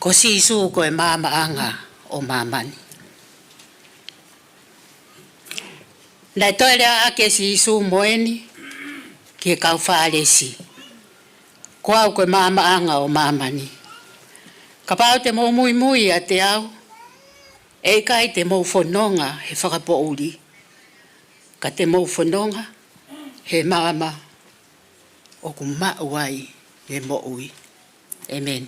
Ko sisu ko e mamaanga o mamani. Nai toile ake sisu moeni ki kau whaalesi. Ko au ko e mamaanga o mamani. Ka pao te mo mui mui a te au. E kai te mo whanonga he whakapouri. Ka te mo whanonga he mama o ku mauai he mo ui. Amen.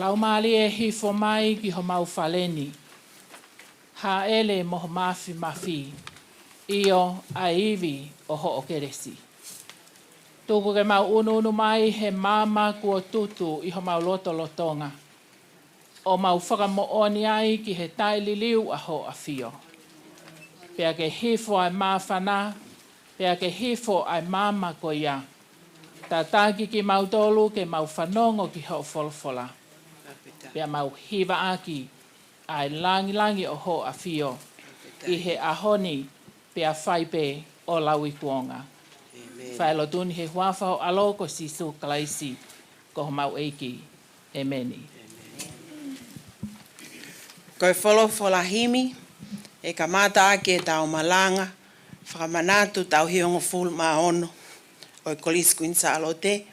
Laumali e hifo mai ki ho mau whaleni. Ha ele moho mafi mafi. Io a iwi o ho o keresi. Tūku ke mau unu mai he mama kua tutu i ho mau loto lotonga. O mau whakamooni ai ki he taili liu a ho a fio. Pea ke hifo ai mawhana, pea ke hifo ai mama ko ia. Tā tāki ki mau tolu ke mau whanongo ki ho wholwhola. Pea mau hiva aki ai langi langi o ho a fio. I he ahoni pea whaipe o laui kuonga. Whaelo tuni he huawhao alo ko sisu kalaisi ko ho mau eiki. Emeni. Koe wholawhola himi e ka mata ake e tau malanga whakamanatu tau hiongo fulu maa ono o e kolisku insa alo te.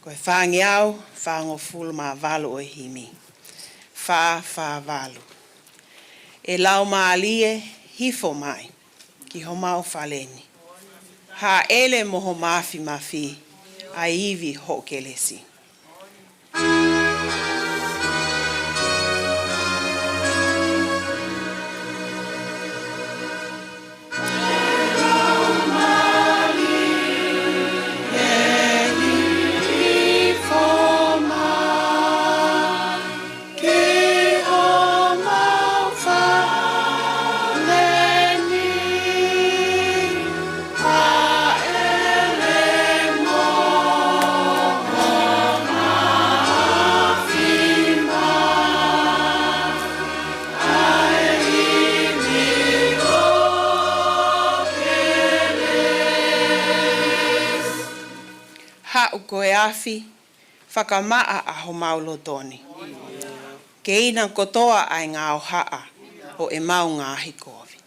Koe whaangi au, whaango fulu maa valu o e himi. Wha valu. E lau maa lie hifo mai ki ho mau whaleni. Ha ele moho mafi mafi a iwi ho kelesi. Koe afi, whakamaa a ho maulotoni. Ke ina kotoa ai ngā o haa o e mau ngā hikovi.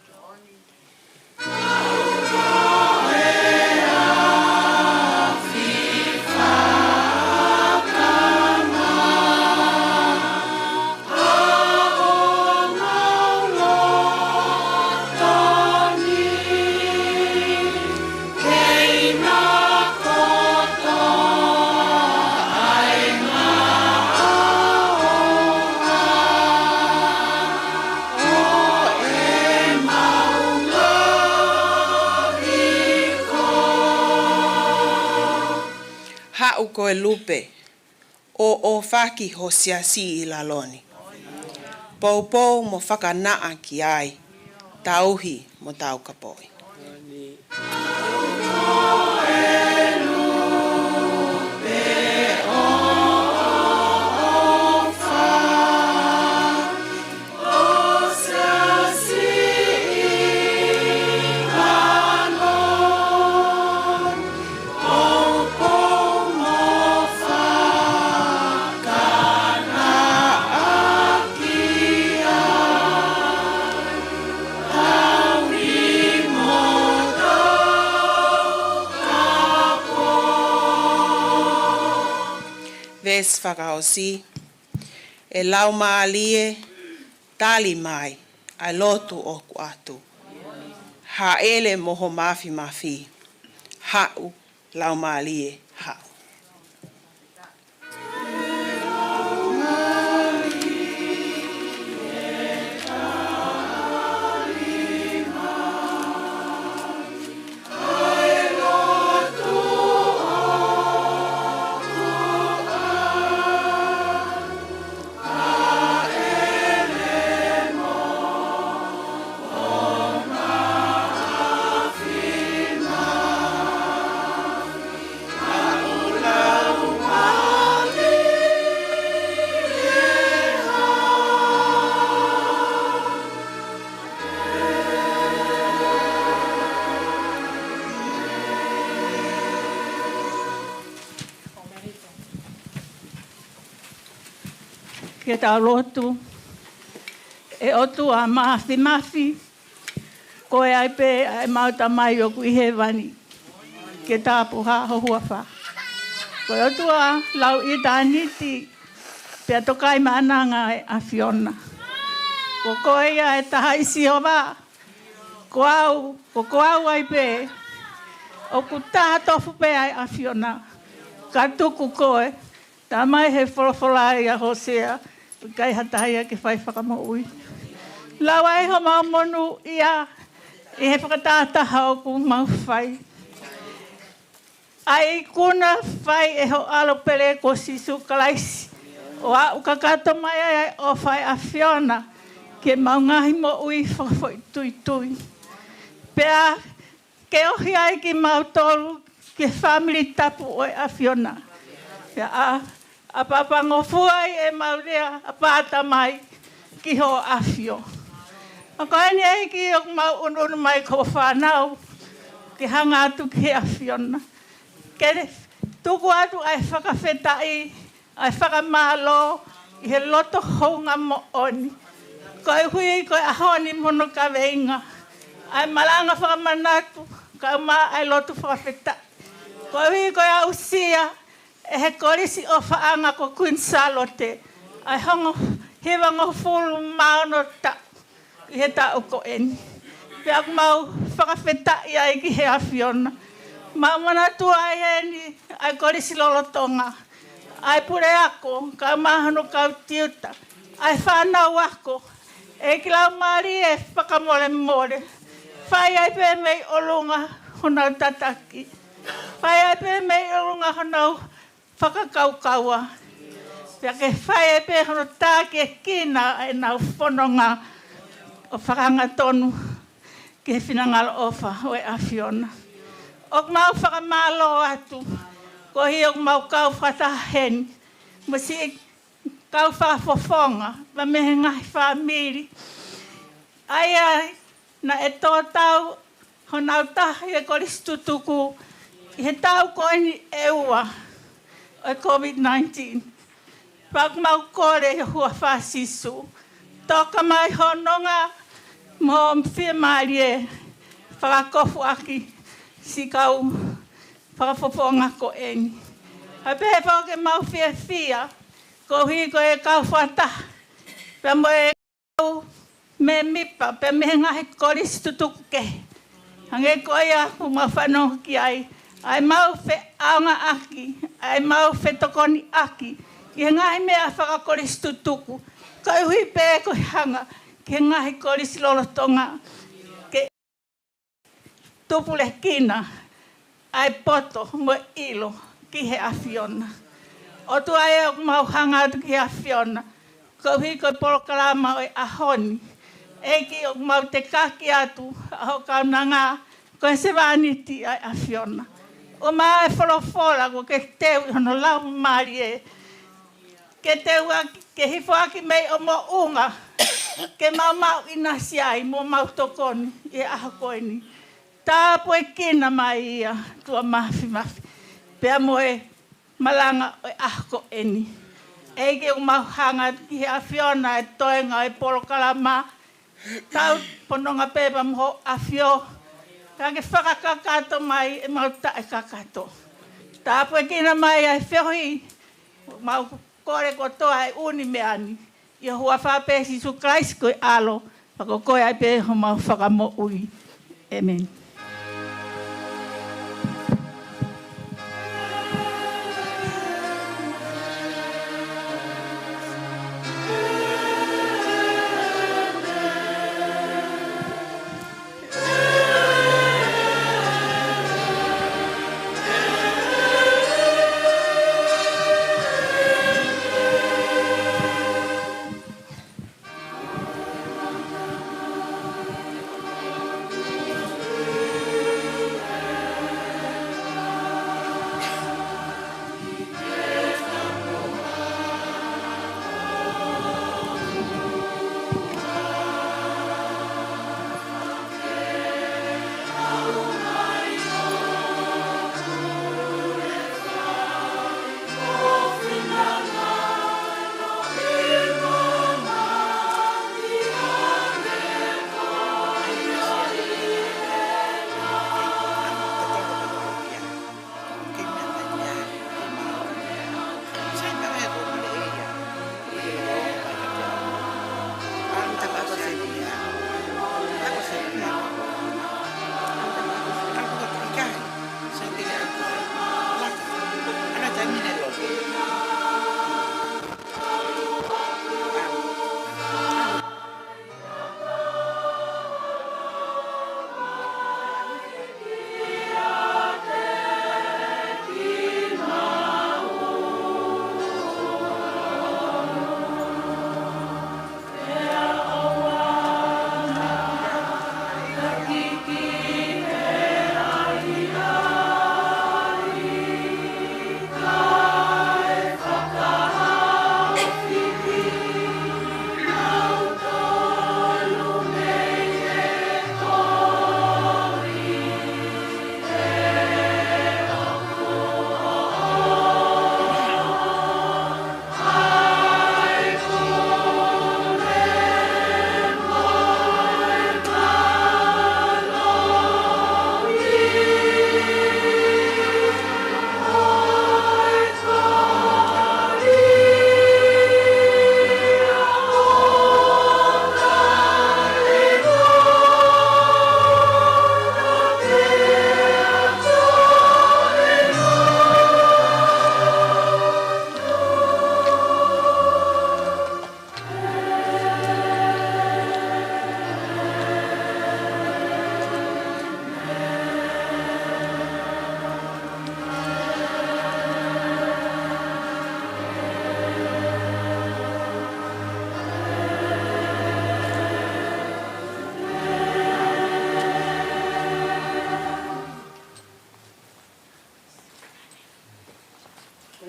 Hau koe lupe. O whaki ho siasi I laloni. Pou mo whakanaa ki ai. Tauhi mo tau kapoi. Ves whakaosi, e lau maalie, tali mai, ai lotu oku atu. Ha ele moho mafi, hau lau maalie, hau. Ke tau lotu, e otu a mafi, koe ai pe ai mauta mai o kui he wani, ke tāpu ha hohua wha. Koe otu a lau I tāniti, pia tokai maananga e a Fiona. Ko koe ia e taha isi o wā, ko koau ai pe, o ku taha tofu pe ai a Fiona, ka tuku koe, tā mai he wholawhola ia Hosea, kai hataia ke whai whakamoui. Lau ai ho mau monu ia, I he whakatātaha o ku mau whai. Ai kuna whai e ho alo pele ko sisu kalaisi. O a ukakato mai ai o whai a Fiona, ke mau ngahi mo ui whakafoi tui. Pea, ke ohi ai ki mau tolu, ke family tapu o a Fiona. Pea a papango fuai e maurea a pāta mai ki ho afio. A koe ni ai ki o mau ununu mai ko whanau ki hanga atu ki a Fiona. Ke tuku atu ai whakawhetai, ai whakamalo I he loto hounga mo oni. Koe hui koe ahoni mono ka veinga. Ai malanga whakamanatu, ka ma ai loto whakawhetai. Koe hui koe au sia, e he korisi o whaanga ko Queen Charlotte. Ai hongo hewango fulu maono ta I he ta o ko eni. Pea ku mau whakawhetai ai ki he a Fiona. Mau manatu ai eni, ai korisi lolotonga. Ai pure ako, ka mahano kau tiuta. Ai whanau ako. E ki lau maari e whakamole more. Whai ai pe mei olunga honau tataki. Whai ai pe mei olunga honau whakakaukaua. Pea ke whai e pe hono tāke kina e nau whanonga o whakanga tonu ke whinangalo ofa o e a Fiona. Ok mau whakamalo atu, ko hi ok mau kau whataheni, mo si kau whakafofonga, ma mehe ngahi whamiri. Ai, na e tō tau honau tahi e koristutuku, I he tau ko ni eua o COVID-19. Pak mau kore he hua whasisu. Toka mai hononga mo mwhia marie whakakofu aki si kau whakafofonga ko eni. Hai pehe whake mau whia, ko hui ko e kau whata. Pea mo e kau me mipa, pea me ngahi koristutuku ke. Hange ko ia ku mau whanonga ki ai. Ai mau whe aonga aki, ai mau whe tokoni aki. I he ngahi mea whakakoristutuku. Kai hui pē ko hanga, ke ngahi korisi lolotonga. Ke tupule kina, ai poto mo ilo, ki he awhiona. O tu ai o mau hanga atu ki he awhiona. Ko hi ko polokalama o e ahoni. E ki o mau te kaki atu a ho kaunanga ko e se vaniti ai awhiona. O maa e wholofola ko ke teu hono lau maari e. Ke teu ke hifo aki mei o mo unga. Ke mau inasi ai mo mau tokoni e aho koini. Tā po e kina mai ia tua mafi. Pea mo e malanga o e aho eni. Ege o mau hanga ki he awhiona e toenga e polokalama. Tau pononga pepa mo awhio. Ka ke whakakakato mai e mau tae kakato. Tā po e kina mai ai whiohi. Mau kore kotoa e uni me ani. Ia hua whapesi su Christ koe alo. Pako koe ai pe ho mau whakamo ui. Amen.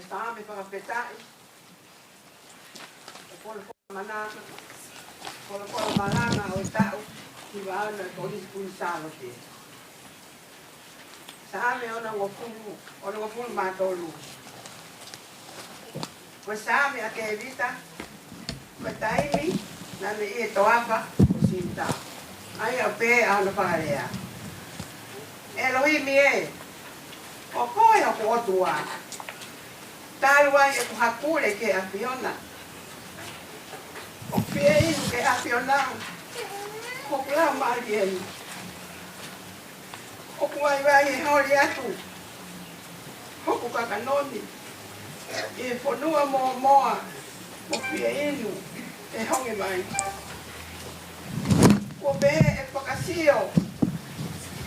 Stame whakapetai. Polo manaka. Polo malanga o tau. Ki waana ko hispun salo te. Same ona ngofulu matolu. Ko same a ke evita. Ko taimi na me e toafa o sinta. Ai a pe a no parea. Elohim e. O koe o ko otua. Talua e kuhakule ke afiona. O pei ke afiona. O kula marien. O kuai vai e hori atu. O kukakanoni. E fonua moa. O pei inu. E honge mai. O be e pakasio.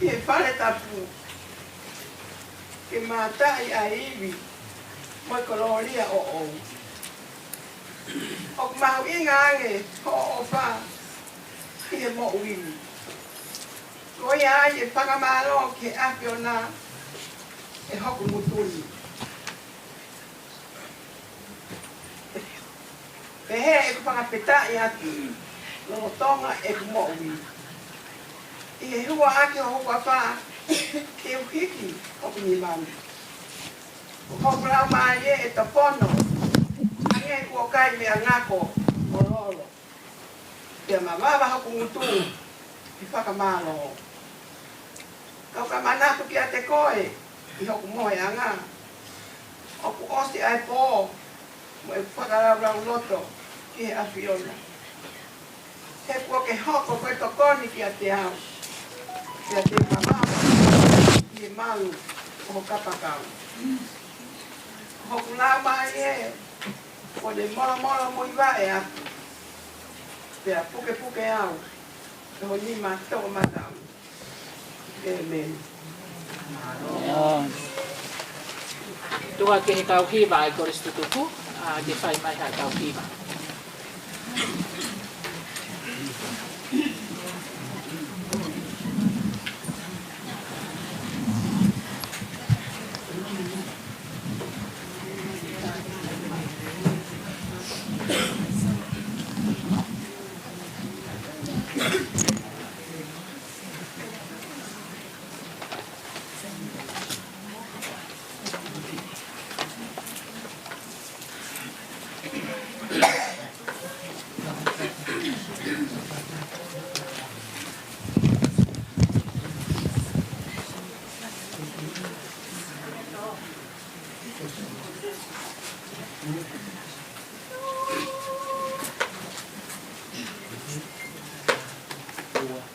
E fale tapu. Que matai a iwi. Moi koloria o. O mau inga nge o fa. Ie mo wini. Ko ia e pakamalo ke apiona e hoku mutuni. Pehe e kupakapeta i atu. No tonga e mo wini. Ie hua ake o hua fa. Ke uhiki hoku ni mami. Hoku lau maa e tapono. Ange e kuokai me angako o lolo. Pia mamawa hoku mutuni. I whakamalo. Kau ka manatu ki a te koe, i hoku moe anga. Oku osi ai pō, mo e whakararau loto ki he awhiona. He kua ke hoko koe tokoni ki a te au. Ki a te mamawa, ki he malu o ho kapakau. Hoku lau mai e, o le mora mo iwa e atu. Pea puke au, e ho ni mātou matau. Amen. Tua ke he kauhiwa e kores tutuku, ke whai mai ha kauhiwa. Go!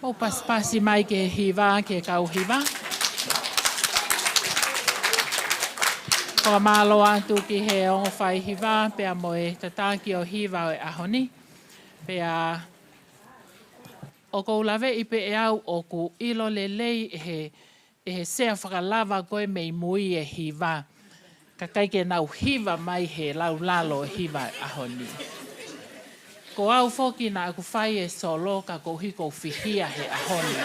O paspasi mai ke hiva, ke kau hiva. Ko malo atu ki he ongo whai hiva, pea moe tataki o hiva o e ahoni. Pea o kou lawe i pe e au o ku ilo le lei e he sea whakalava koe mei mui e hiva. Ka kai ke nau hiva mai he lau lalo e hiva e ahoni. Ko au foki na aku whai e solo ka kou hiko whihia he ahoni.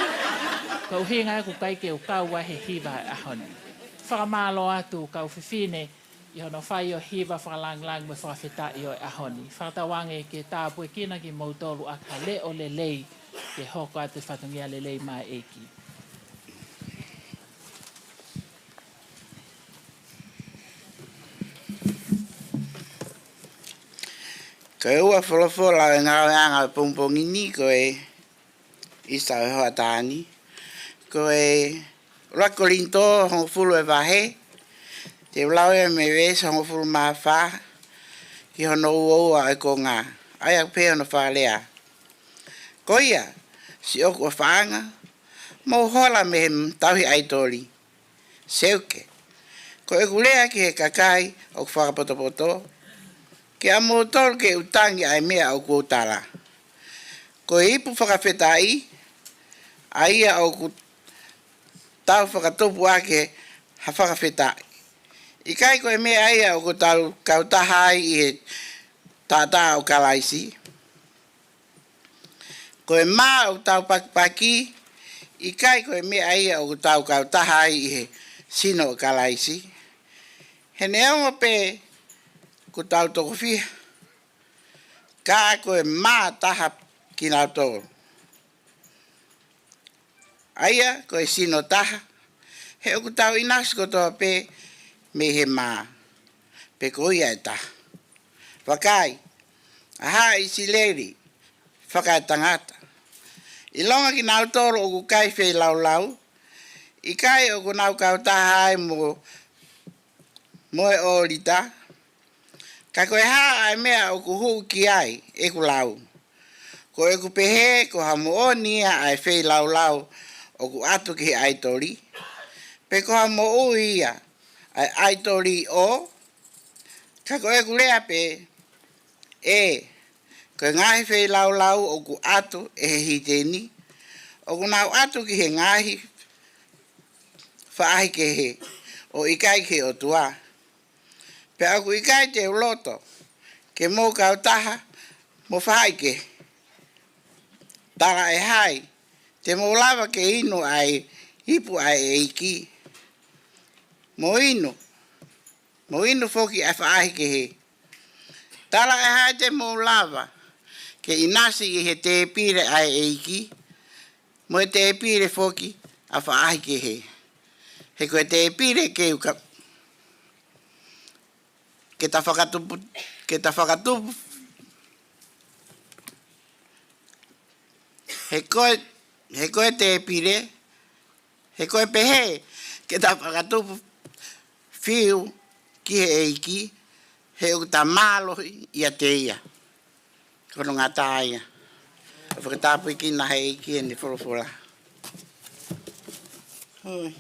Kou hinga aku kai ke ukaua he hiva e ahoni. Whakamalo atu kau whiwhine i hono whai o hiva whakalang me whakawhita i o e ahoni. Whakatawange ke tāpue kina ki mautolu a ka le o le lei ke hoko atu whatungia le lei mai eki. Koe ua wholofola e ngā anga pongpongini koe i sau hoa tāni. Koe rakolinto hongo fulu e wahe. Te ulau e me wes hongo fulu maa wha. Ki hono ua e ko ngā. Ai ak pe hono wha lea. Koia, si oku o whaanga. Mo hola me he tauhi aitori. Seuke. Koe kulea ki he kakai o ku whakapotopoto. Ke amo tol ke utangi ai mea au kuotara. Ko ipu whakawhetai, aia au ku tau whakatopu ake ha whakawhetai. I kai koe mea aia au ku tau kautahai i he tata au kalaisi. Koe maa au tau pakipaki, i kai koe mea aia au ku tau kautahai i he sino au kalaisi. He neongo pe ko tau toko whia. Ka koe mā taha ki nā tōru. Aia koe sino taha. He oku tau inasi ko toa pe me he mā. Pe ko ia e taha. Whakai. Aha isi leri. Whakai tangata. I longa ki nā tōru oku kai whei lau lau. I kai oku nau kau taha ai mo moe o rita. Ka koe haa ai mea o ku huu ki ai, e ku lau. Ko e ku pehe, ko hamu o nia ai whei lau lau, o ku atu ki he aitori. Pe ko hamu o ia, ai aitori o. Ka koe ku lea pe, ko e ngahi whei lau lau, o ku atu e he hiteni. O ku nau atu ki he ngahi, whaahi ke he, o ikai ke o tua. Pe aku ikai te uloto, ke mō kau taha, mō whai ke. Tara e hai, te mō lava ke inu ai, hipu ai e iki. Mō inu foki ai whaahi ke he. Tara e hai te mō lava, ke inasi i he te pire ai e iki. Mō te pire foki ai whaahi ke he. He koe te pire ke uka. Ke ta whakatupu, he koe te pire, he koe pehe, ke ta whakatupu, whiu, ki he eiki, he uku ta mālo i a te ia. Kono ngā tā ia. Whakatapu iki na he eiki e ni whorofora. Hoi.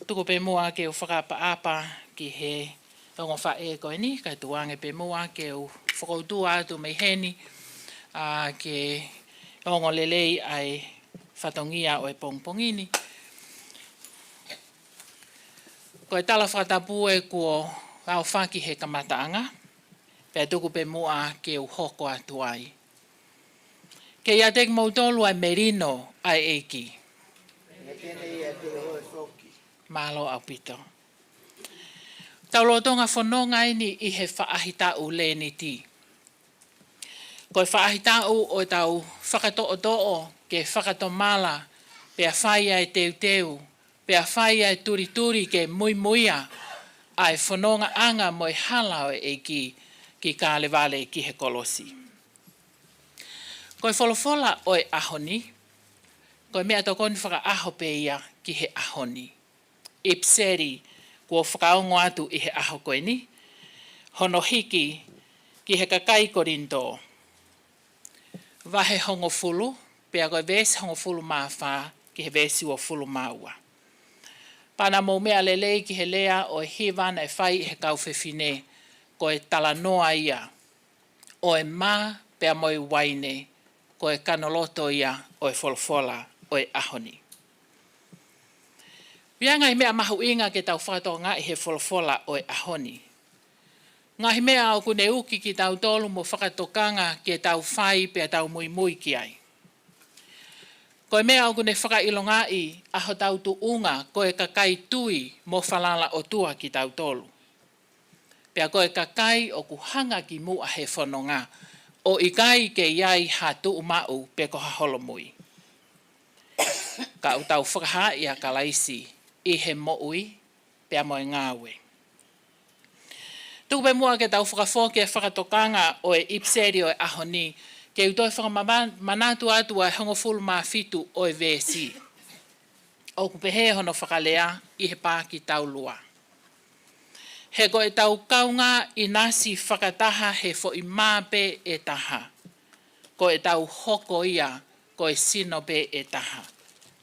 Tuko pe mua ke o whakaapa ki he ongo wha e koe ni, kai tuange pe mua ke o whakautua atu mei heni ke ongo lelei ai whatongia o e pongpongini. Koe tala whakatapu e kua au whaki he kamataanga, pe tuko pe mua ke o hoko atu ai. Ke ia tek mautolu ai merino ai eiki. Malo au pito. Tau lotonga whanonga ini i he whaahita u le ni ti. Koe whaahita u o tau whakato'o ke whakato mala, pea whai ai teu, pea whai ai turi ke muia, ai whanonga anga moi hala o e ki kāle vale ki he kolosi. Koe wholofola o e ahoni, Koe mea tō koni whaka aho pe ia ki he ahoni. Ipseri kua whakaongo atu i he aho koe ni. Hono hiki ki he kakai Korinto. Wahe hongo fulu, pea koe vesi hongo fulu maa wha ki he vesi o fulu maua. Pana mō mea lelei ki he lea o e hiwana e whai i he kauwhewhine koe tala noa ia. O e mā pea moi waine koe kanoloto ia o e folfola o e ahoni. Wianga i mea mahu inga ke tau whakatonga i he folfola o e ahoni. Ngahi mea au kune uki ki tau tolu mo whakatokanga ke tau whai pea tau mui mui ki ai. Koe mea au kune whakailonga i aho tau tu unga koe kakai tui mo whalala o tua ki tau tolu. Pea koe kakai o kuhanga ki mua he whanonga o ikai ke iai ha tu umau pe ko ha holomui. Ka u tau whakaha i a kalaisi i he moui pea moe ngāwe. Tukupe mua ke tau whakawhoke e whakatokanga o e ipseri o e ahoni ke utoi whakamanatu atu a hongo fulu maa fitu o e vesi. O kupehe hono whakalea i he pā ki tau lua. He ko e tau kaunga i nasi whakataha he fo i māpe e taha. Ko e tau hoko ia ko e sinope e taha.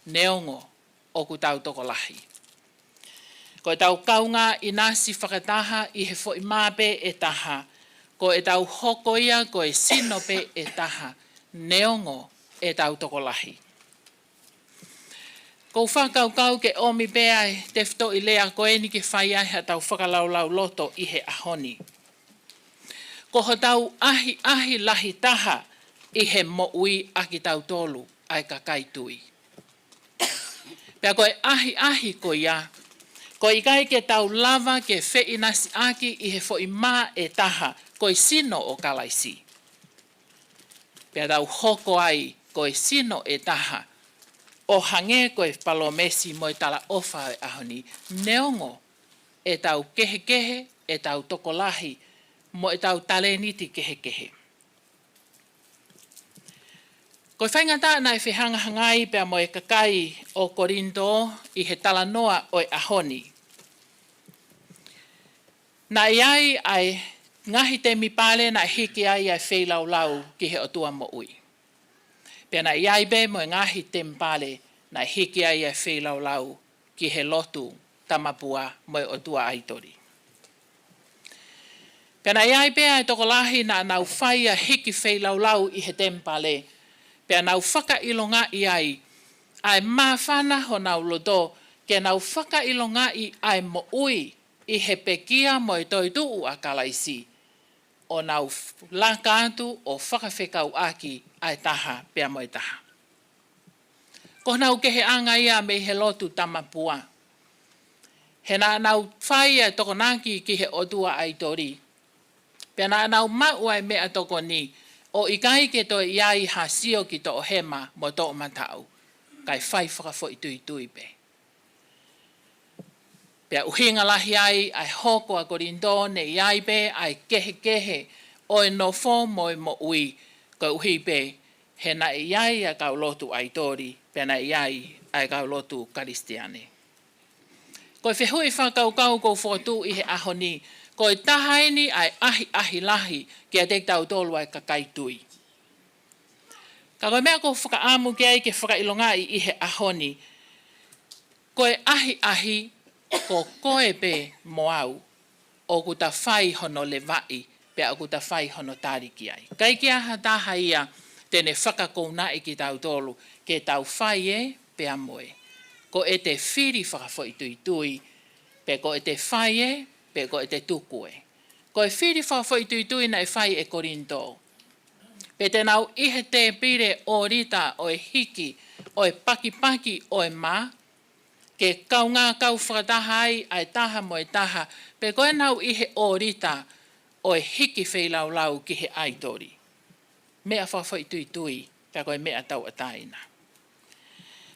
Neongo o ku tau toko lahi. Ko e tau kaunga i nasi whakataha i he fo i māpe e taha. Ko e tau hoko ia ko e sinope e taha. Neongo e tau toko lahi. Ko whakaukau ke omi bea te whito i lea ko eni ke whai ai ha tau whakalaulau loto i he ahoni. Ko ho tau ahi lahi taha i he moui aki tau tolu ai kakai tui. Pea koe ahi ko ia, ko i kai ke tau lava ke whei nasi aki i he fo i mā e taha ko i sino o kalaisi. Pea tau hoko ai ko i sino e taha. O hange koe palomesi mo e tala ofa e ahoni, neongo e tau kehe, e tau tokolahi, mo e tau taleniti kehe. Koe whaingata na e whihangahangai pea mo e kakai o Korinto i he tala noa o e ahoni. Na iai ai ngahi te mipale na hiki ai ai wheilau ki he otua mo ui. Pea na iai be mo e ngahi tempale na hiki ai e wheilau ki he lotu tamapua mo e otua aitori. Pea na iai be ai toko lahi na nau whai a hiki wheilau i he tempale. Pea nau whakailonga i ai mawhana ho nau lodo ke nau whakailonga i ai mo ui i he pekia mo e toituu a kalaisi. O nau lakātu o whakawhekau aki ai taha pea mo e taha. Ko nau ke he anga ia me he lotu tamapua. He na nau whai e toko naki ki he otua aitori. Pea na nau mau ai mea toko ni o ikai ke to iai hasio ki to hema mo to matau. Kai whai whakafo i tui pe. Pea uhinga lahi ai hoko a Korinto ne iai pe ai kehe o e no fo mo ui ko uhi pe he na iai a kau lotu aitori pea na iai ai kau lotu karistiane. Ko e whehui whakaukau ko whotu i he ahoni ko e tahaini ai ahi lahi ki a tek tau tolu ai kakaitui. Ka koe mea ko whakaamu ki ai ke whakailonga i he ahoni ko e ahi ko koe pe moau o kuta whai hono le vai pe o kuta whai hono tariki ai. Kai ki aha taha ia tene whakakouna i ki tau tolu ke tau whai e pe amoe. Ko e te whiri whakafo i tui pe ko e te whai e pe ko e te tukue. Ko e whiri whakafo i tui na e whai e Korinto. Pe te nau ihe te pire o rita o e hiki o e paki o e mā ke kaunga kau whakataha ai taha mo e taha, pe koe nau ihe o rita o e hiki wheilau ki he aitori. Mea whawhai tui, ka koe mea tau ataina.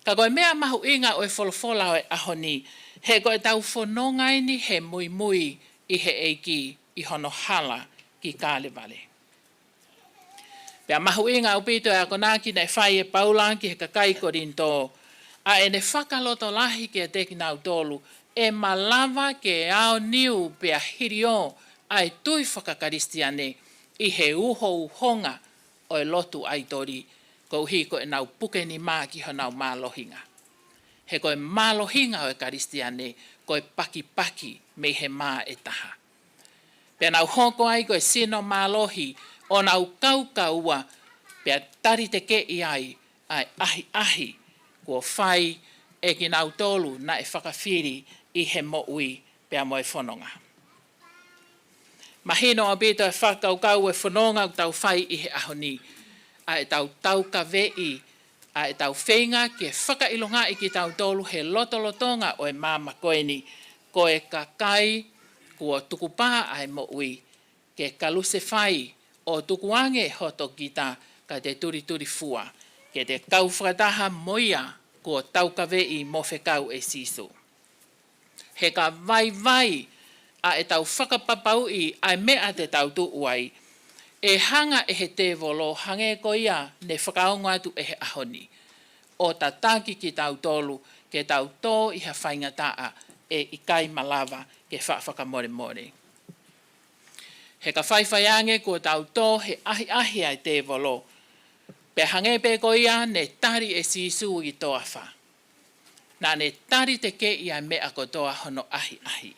Ka koe mea mahu inga o e wholofola o e ahoni, he koe tau whanongaini he mui i he eiki i hono hala ki Kālewale. Pea mahu inga upito e ako naki nei whai e paulanki he kakai Korinto. A e ne whakaloto lahi ke teki nau tolu e malava ke ao niu pea hirio ai tui whakakaristiane i he uho uhonga o e lotu aitori ko uhi ko e nau puke ni maa ki ho nau mālohinga. He ko e mālohinga o e karistiane ko e paki paki me he maa e taha. Pea nau hoko ai ko e sino mālohi o nau kaukaua pea tari te ke i ai ahi ahi kua whai e ki nau tolu na e whakawhiri i he mo'ui pea mo e whanonga. Mahino a bito e whakaukau e whanonga tau whai i he ahoni a e tau ka vei a e tau whenga ki e whakailonga i ki tau tolu he lotolotonga o e māma koeni ko e kakai kua tukupā a e mo'ui ke kaluse whai o tukuange hoto kita ka te turi fua, ke te kau whakataha moia ko tauka vei mo whekau e siso. He ka vai a e tau whakapapau i ai mea te tau tuuai, e hanga e he te volo hange ko ia ne whakaonga atu e he ahoni. O ta taki ki tau tolu ke tau tō i ha whaingataa e i kai malava ke whakamore more. He ka whaiwhaiange ko tau tō he ahi ai te volo. Pe hange pe ko ia ne tari e sisu i toa wha. Nā ne tari te ke ia mea ko toa hono ahi.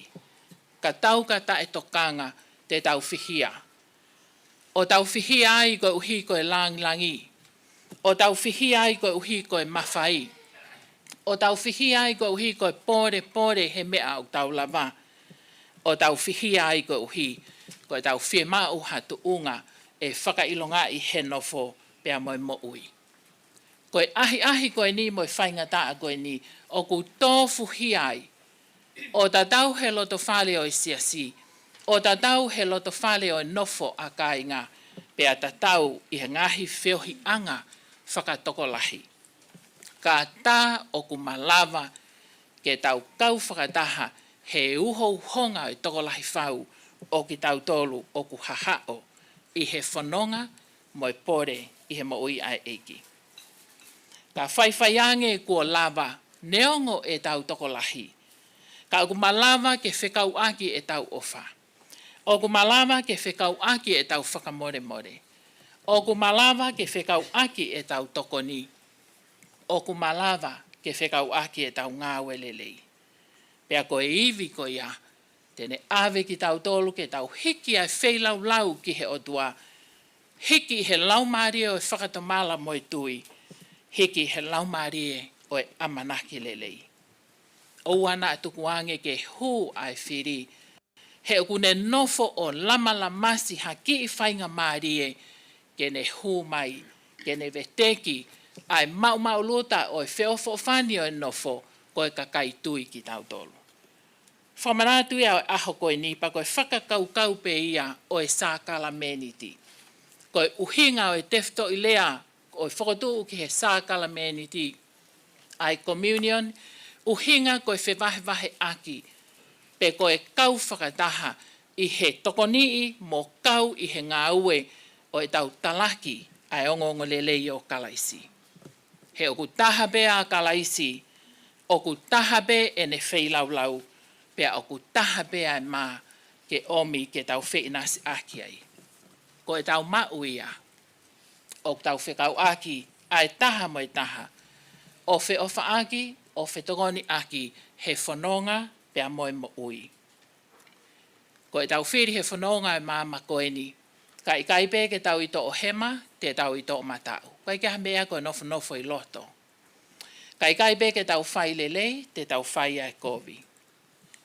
Ka tau ka ta e tokanga te tau whihia. O tau whihia ai ko uhi ko e langi. O tau whihia ai ko uhi ko e mawhai. O tau whihia ai ko uhi ko e pore he mea o tau lava. O tau whihia ai ko uhi ko e tau whie mau hatu unga e whakailonga i he nofo pea moi mo'ui. Ko e ahi ko e ni mo e whaingataa ko e ni o ku tōfu hiai. O ta tau he loto whale o i siasi. O ta tau he loto whale o i nofo a kāinga. Pea ta tau i he ngahi whiohi anga whakatokolahi. Ka tā o ku malava ke tau kau whakataha he uho honga i tokolahi whau o ki tau tolu o ku hahao i he whanonga mo e pore i he mo'ui ai eiki. Ka whaiwhaiange kua lava neongo e tau tokolahi. Ka oku malava ke whekau aki e tau ofa. Oku malava ke whekau aki e tau whakamore more. Oku malava ke whekau aki e tau tokoni. Oku malava ke whekau aki e tau ngāwelelei. Pea ko e iwi ko ia, tene ave ki tau tolu ke tau hiki ai wheilau lau ki he otua. Hiki he laumarie o e whakatomala mo e tui. Hiki he laumarie o e amanaki lelei. O ana atukuange ke hu ai whiri. He okune nofo o lamalamasi haki i whainga marie ke ne hu mai, ke ne veteki ai mau luta o e whiofo whani o e nofo ko e kakai tui ki tau tolu. Whamanatu ia o aho koe nipa ko e whakakau pe ia o e sākala meniti. Ko e uhinga o e tefto i lea o e whakotuu ki he sākala meniti. Ai communion, uhinga ko e whewahe aki. Pe ko e kau whakataha i he tokonii mo kau i he ngāue o e tau talaki ai ongongo lelei o kalaisi. He oku tahabe a kalaisi, oku tahabe e ne wheilaulau, pea oku tahabe a mā ke omi ke tau wheinasi aki ai. Ko e tau mauia, o tau whekau aki, ai taha mo e taha. O whe ofa aki, o whe togoni aki, he whanonga pea moe mo ui. Ko e tau whiri he whanonga e māma koeni. Ka i kaipe ke tau ito o hema, te tau ito o matau. Ko i kaha mea ko e nofo i loto. Ka i kaipe ke tau whai lelei, te tau whai ai kovi.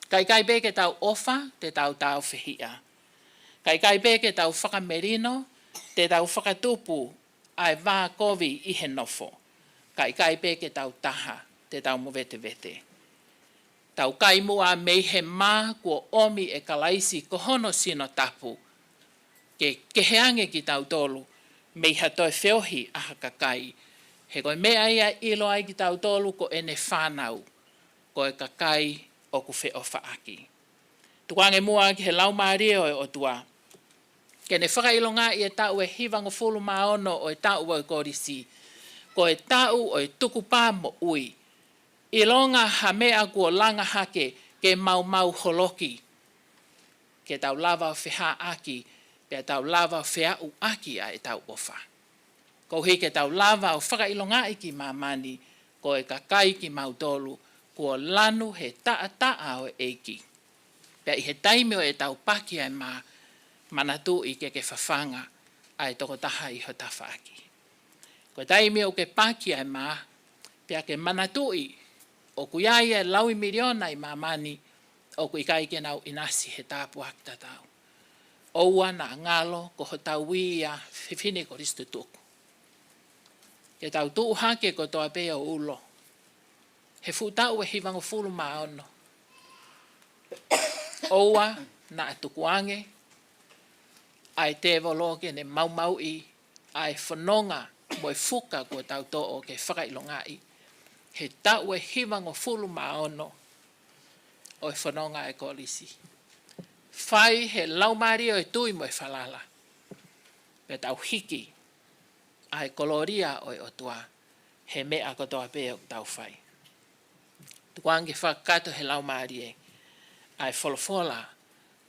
Ka i kaipe ke tau ofa, te tau tau whihia. Ka i kaipe ke tau whakamerino, te tau whakatupu ai wā kovi i he nofo. Ka i kaipe ke tau taha, te tau mowete vete. Tau kaimua mei he mā kua omi e kalaisi kohono sino tapu. Ke keheange ki tau tolu, mei hatoi whiohi aha kakai. He koe mea ia ilo ai ki tau tolu ko ene whanau, ko e kakai o ku whe ofa aki. Tukange mua ki he laumarie o e otua. Ke ne whakailonga i e tau e hiwango fulu maono o e tau o e korisi. Ko e tau o e tuku pā mo ui. I longa ha mea kua langa hake ke mau holoki. Ke tau lava o whiha aki, pe tau lava o whia u aki a e tau ofa. Ko hi ke tau lava o whakailonga i ki mamani, ko e kakai ki mautolu, kua lanu he taa o eiki. Pe i he taime o e tau paki ai manatu i ke whawhanga ai toko taha i ho tawhaaki. Ko taime o ke paki ai pe ke manatu i o kuiai e laui miliona i mamani o kui kai ke nau inasi he tāpu akta tau. Oua na ngalo ko ho tau wia whiwhine ko ristu tuku. Ke tau tuu hake ko toa pea o ulo. He futau e hiwango fulu maono. Oua na atukuange ai te voloke ne mau i ai whanonga mo e fuka ko tau to o ke whakailongai. He tau e hiwango fulu maono o e whanonga e kolisi. Whai he laumari o e tui mo e whalala. Pe tau hiki ai koloria o e otua. He mea ko toa pea o tau whai. Tukuange whakato he laumari e. Ai wholofola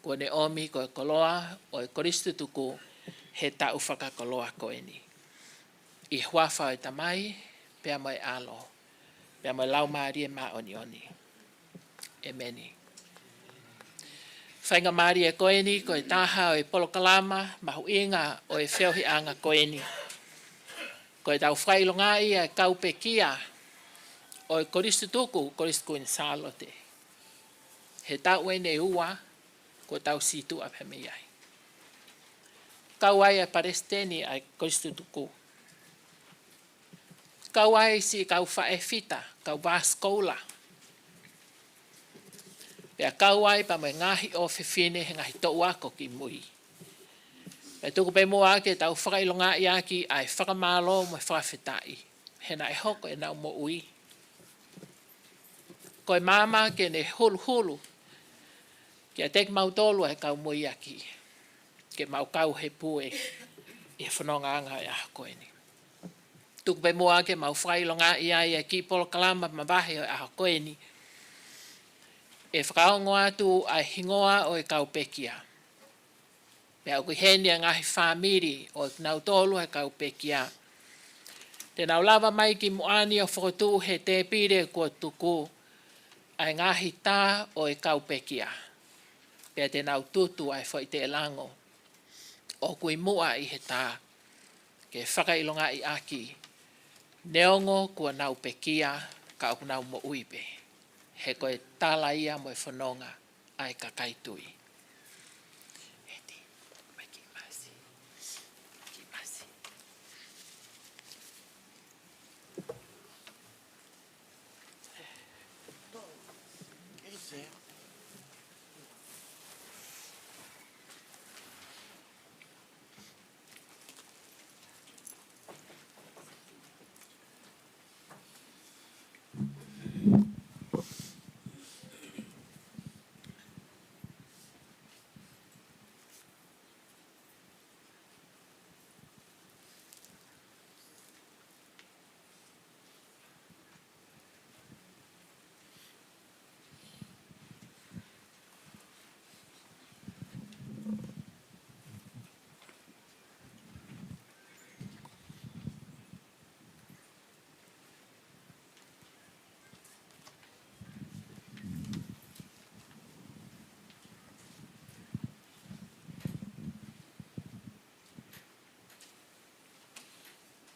ko ne omi ko e koloa o e koristu tuku he tau whakakoloa ko e ni. I huafa o e tamai pea mo e alo. Pea mo e laumari e oni. E meni. Whainga maari e koeni, ko e taha o e polokalama, mahu inga o e whiohi anga koeni. Ko e tau whailongai e kaupekia o e koristu tuku, koristu kuin salote. He tau e ne ua, ko tau situ a pemeiai. Kauai e paresteni a koristu tuku. Kauai si kau whae fita, kau vaskola. Pea kauai pa me ngahi o whiwhine he ngahi tau ako ki mui. Pea tuku pe mua ke tau whakailonga i aki ai whakamalo mo e whakawhetai. He na e hoko e nau mo ui. Ko e mama ke ne hulu. Ke a tek mautolu e kau mui aki. Ke mau kau he pue i whanonga anga e aha koe ni. Tuku pe mua ke mau whakailonga i ai e ki polo kalama mawahe o e aha koe ni. E whakaongo atu ai hingoa o e kaupekia. Pea o kuheni a ngahi whamiri o e nau tolu e kaupekia. Te nau lava mai ki muani o whakotu he te pire kua tuku ai ngahi tā o e kaupekia. Pea te nau tutu ai whai te lango o kui mua i he tā. Ke whakailonga i aki. Neongo kua nau pekia ka o nau mo uipe. He koe tala ia mo e whanonga ai kakaitui. Heti, mai ki masi. Ki masi.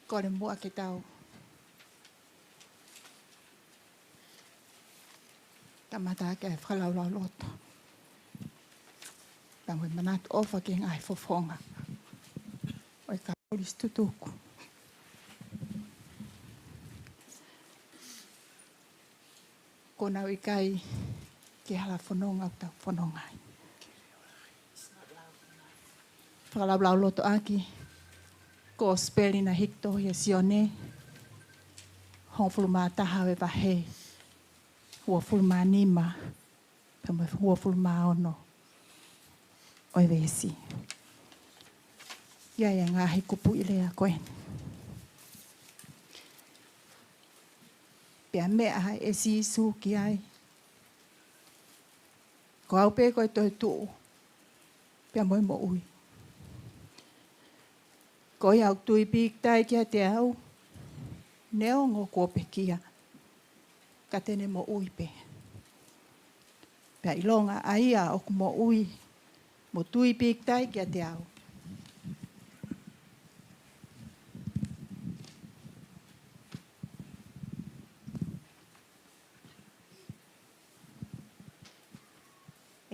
Ko le mua ke tau. Tamata ke whalau loto. Tango manat ofa ke ngai fofonga. Oi ka polis tutuku. Ko nau ikai ke hala whanonga tau whanongai. Whalau loto aki. Ko speli na hikto ya sione. Hong fulma taha we vahe. Hua fulma nima. Pema hua fulma ono. Oi vesi. Ia ia ngahi kupu i lea koe. Pea mea hai e si su ki ai. Ko au pe koe toi tuu. Pea moi mo ui. Ko iau tui pik tai kia te au. Neo ngō kōpe kia. Ka tene mo ui pe. Pea ilonga aia o ku mo ui. Mo tui pik tai kia te au.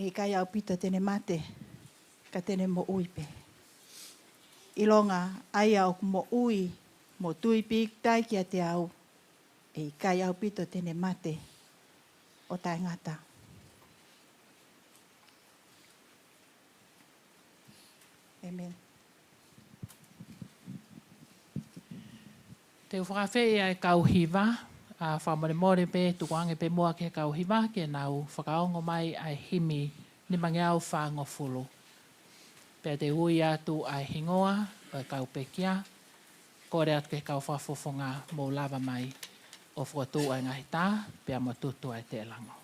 E kai au pita tene mate. Ka tene mo ui pe. Ilonga aia o ku mo ui. Mo tui pik tai kia te au. E kai au pito tene mate. O tai ngata. Amen. Te whakawhi ai kauhiwa, a whamore more pe tukuange pe mua ke kauhiwa, ke nau whakaongo mai ai himi ni mangeau whangofulu. Pea te ui atu ai hingoa, o kaupekia, kore atu ke kauwhafofonga mō lava mai, o whakatu ai ngahi tā, pea mo tutu ai te lango.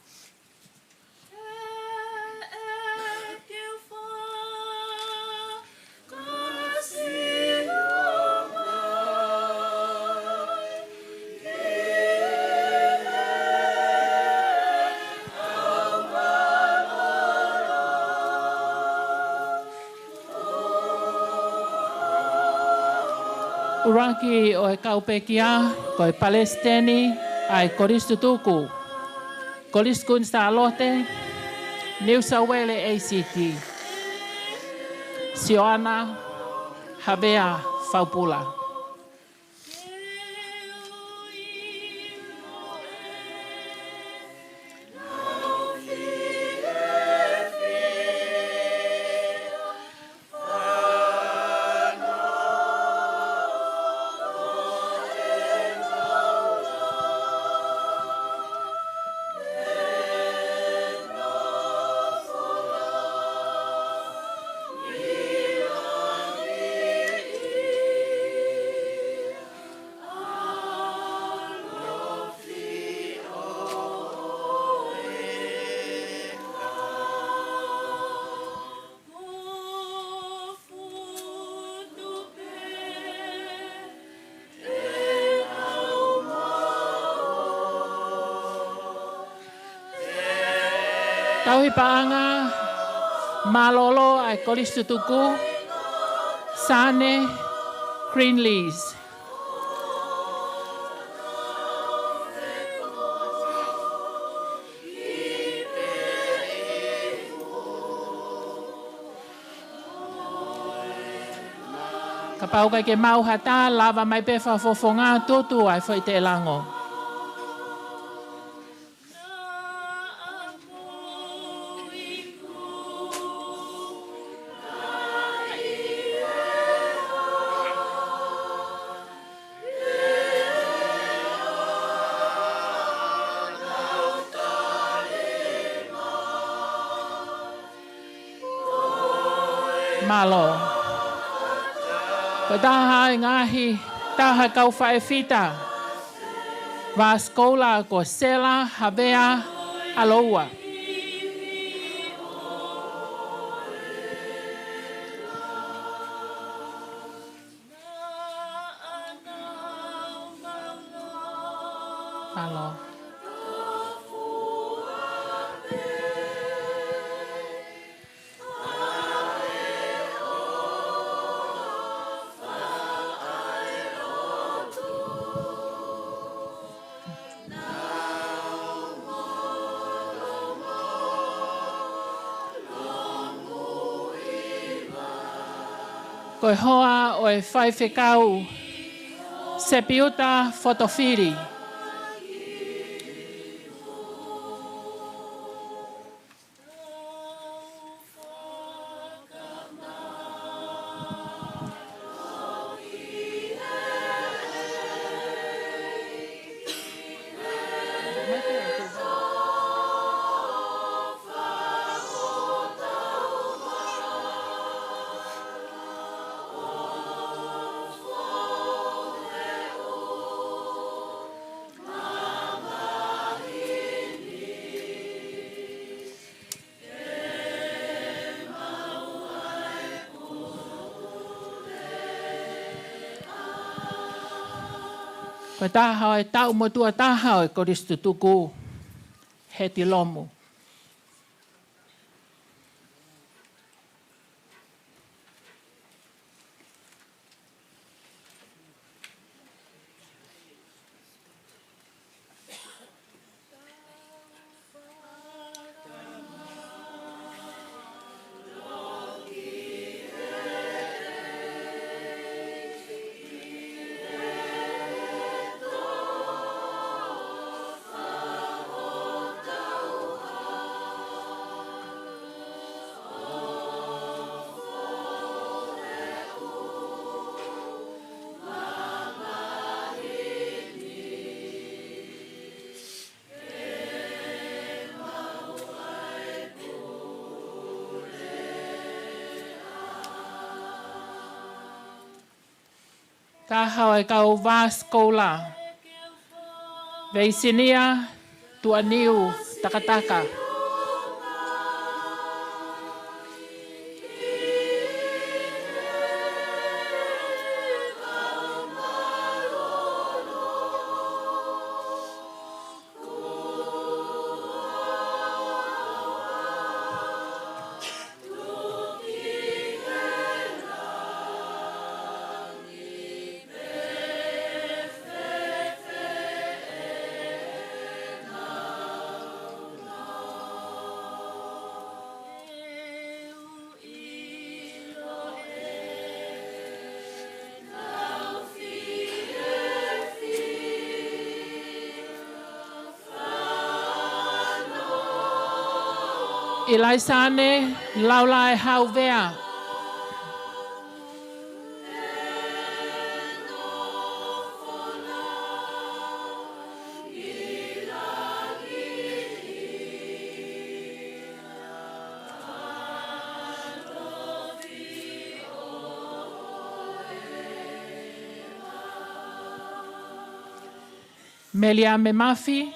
Uraki o e kaupekia, ko e Palestini, ai koristu tuku. Koristu nsta alote, New South Wales ACT. Sioana, Havea, Faupula. Tauhi paanga, malolo ai koristu tuku, Sane, Greenlees. Ka pau kai ke mau hata, lava mai pe whafofonga tutu ai whai te lango. Malo. Ko taha e ngahi, taha kau whae whita. Wa skola ko Sela, Havea, Aloua. Malo. Ko hoa o e whai whekau, Sepiuta Fotofiri. Ko taha e tau mo tua taha e koristu tuku he ti lomu. Taha e kau vaskola. Veisinia tua niu takataka. Ilaisane laula e hauvea. Melia me mafi.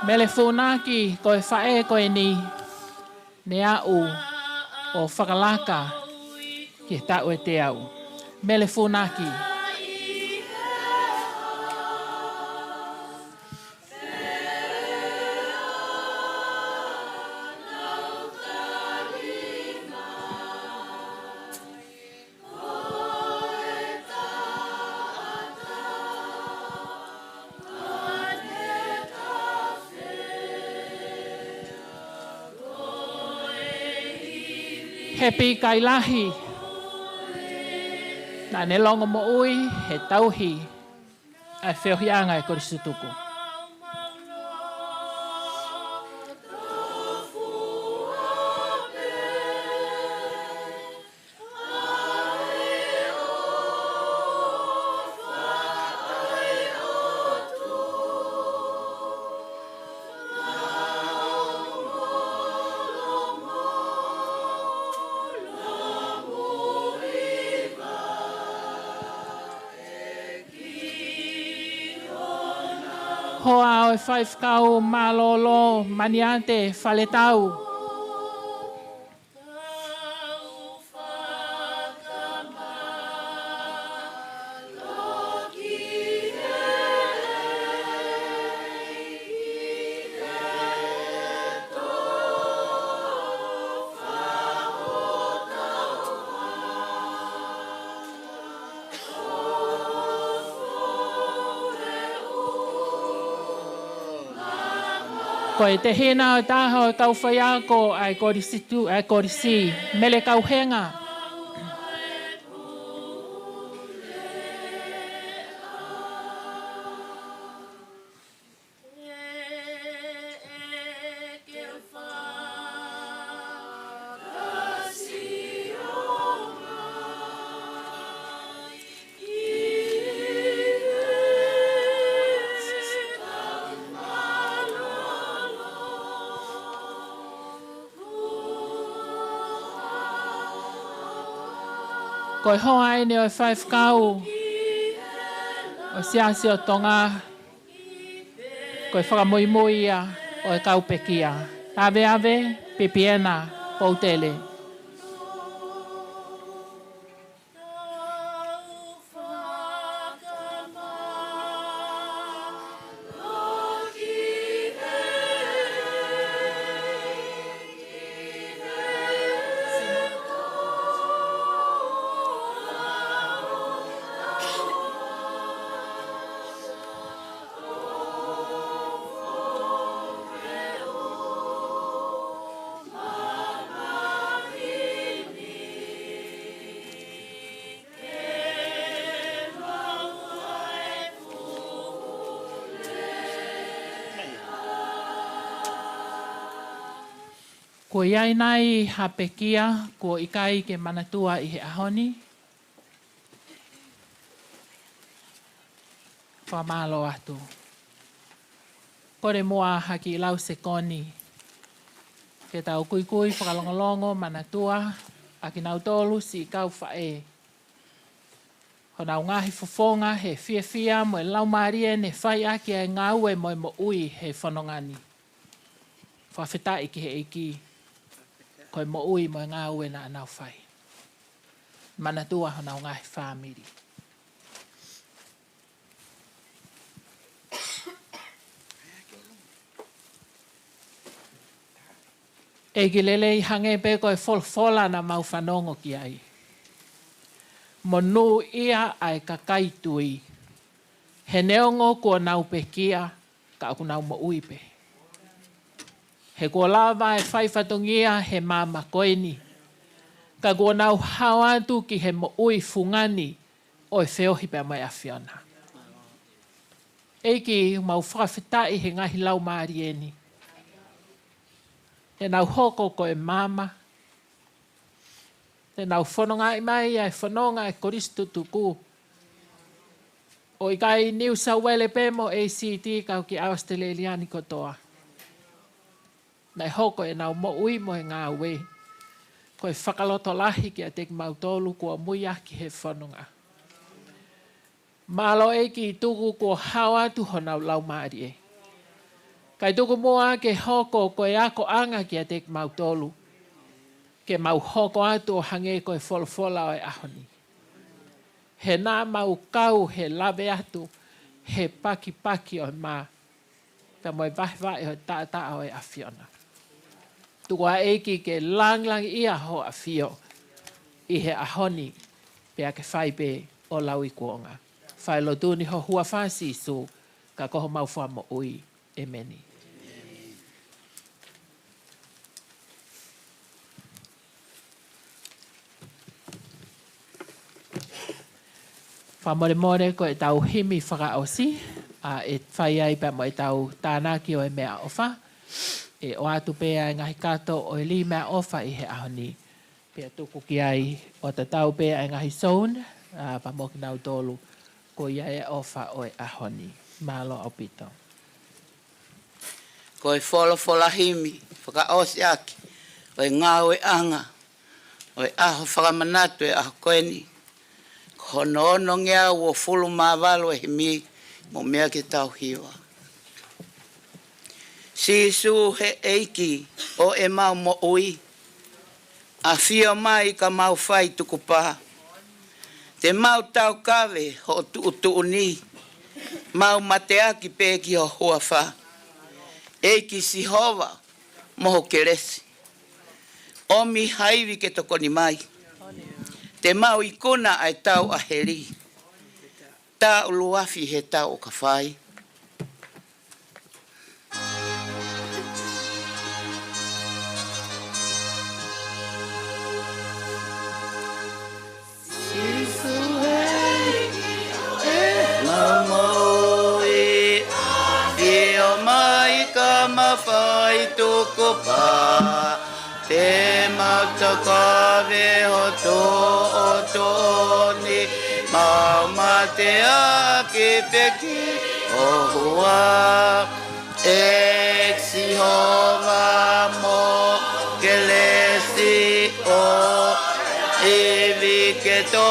Mele funaki ko e whae ko e ni ne au o whakalaka ki tau e te au. Mele funaki. Hepi kailahi. Nā ne longa mo ui, he tauhi. Ai whiohianga e korisutuku. Hoa o e whaifkau malolo maniante whaletau. Ko e te hena o taha o kau whaiako ai korisitu, ai korisi, mele kau henga. Koe hoa ene o whai whakau. O siasi o tonga. Koe whakamui ia o e kaupekia. Ave ave, pipiena, poutele. Ko iai nai hapekia ko ikai ke manatua i he ahoni. Whamalo atu. Kore mua haki lau se koni. Ke tau kui whakalongolongo manatua a ki nau tolu si kau whae. Ho nau ngahi fofonga he fia mo e lau marie ne whai aki e ngau e mo ui he whanongani. Whawhetai ki he eiki. Koe mo ui mo ngā ue na anau whai. Manatua ho nau ngahi whāmiri. E ki lele i hange pe koe whola na mau whanongo ki ai. Mo nu ia ai kakaitui. He neongo kua nau pe kia ka aku nau mo ui pe. He kua lawa e whaifatongia he mama koeni. Ka kua nau hawatu ki he mo ui fungani o e whiohi pe mai a whiona. Eiki mau whawhetai he ngahi lau maarieni. He nau hoko ko e mama. He nau whanonga i mai e whanonga e koristu tuku. O i kai New South Wales pe mo ACT kau ki Australiani kotoa. Nei hoko e nau mo ui mo e ngā ue. Ko e whakaloto lahi ki a tek mautolu kua muia ki he whanonga. Malo e ki tuku kua hawatu ho nau lau maari e. Kai tuku mua ke hoko ko e ako anga ki a tek mautolu. Ke mau hoko atu o hange ko e wholofola o e ahoni. He nā mau kau he lawe atu he paki o mā. Ka mo e vahi o tā o e awhiona. Tukua eiki ke lang ia ho a whio i he ahoni pea ke whai pe o lau i kuonga. Whai lo tūni ho hua whasi su ka koho mau wha mo ui e meni. Whamore ko e tau himi whakaosi a e whai ai pa mo e tau tānaki o e mea ofa. E o atu pēa ngahi kato o e li mea ofa i he ahoni. Pea tuku ki ai o te tau pēa ngahi soun, pa mo ki nau tolu, ko ia e ofa o e ahoni. Malo au pito. Ko e whola himi, whakaosi aki, o e ngā o e anga, o e aho whakamanatu e aho koeni. Ko no ngea ua fulu mawalo e himi, mo mea ki tau hiwa. Sisu he eiki o e mau mo ui. A whio mai ka mau whai tuku pā. Te mau tau kawe ho tu ni. Mau mateaki pēki ho hua wha. Eiki si hova moho ke resi. Omi haiwi ke toko ni mai. Te mau ikuna ai tau a heri. Tā uluafi he tau o ka whai. Mawhai tuku pā, te mautakawe ho tō o tōni, mau mate aki peki o hua. E si hova mo ke lesi o iwi ke tō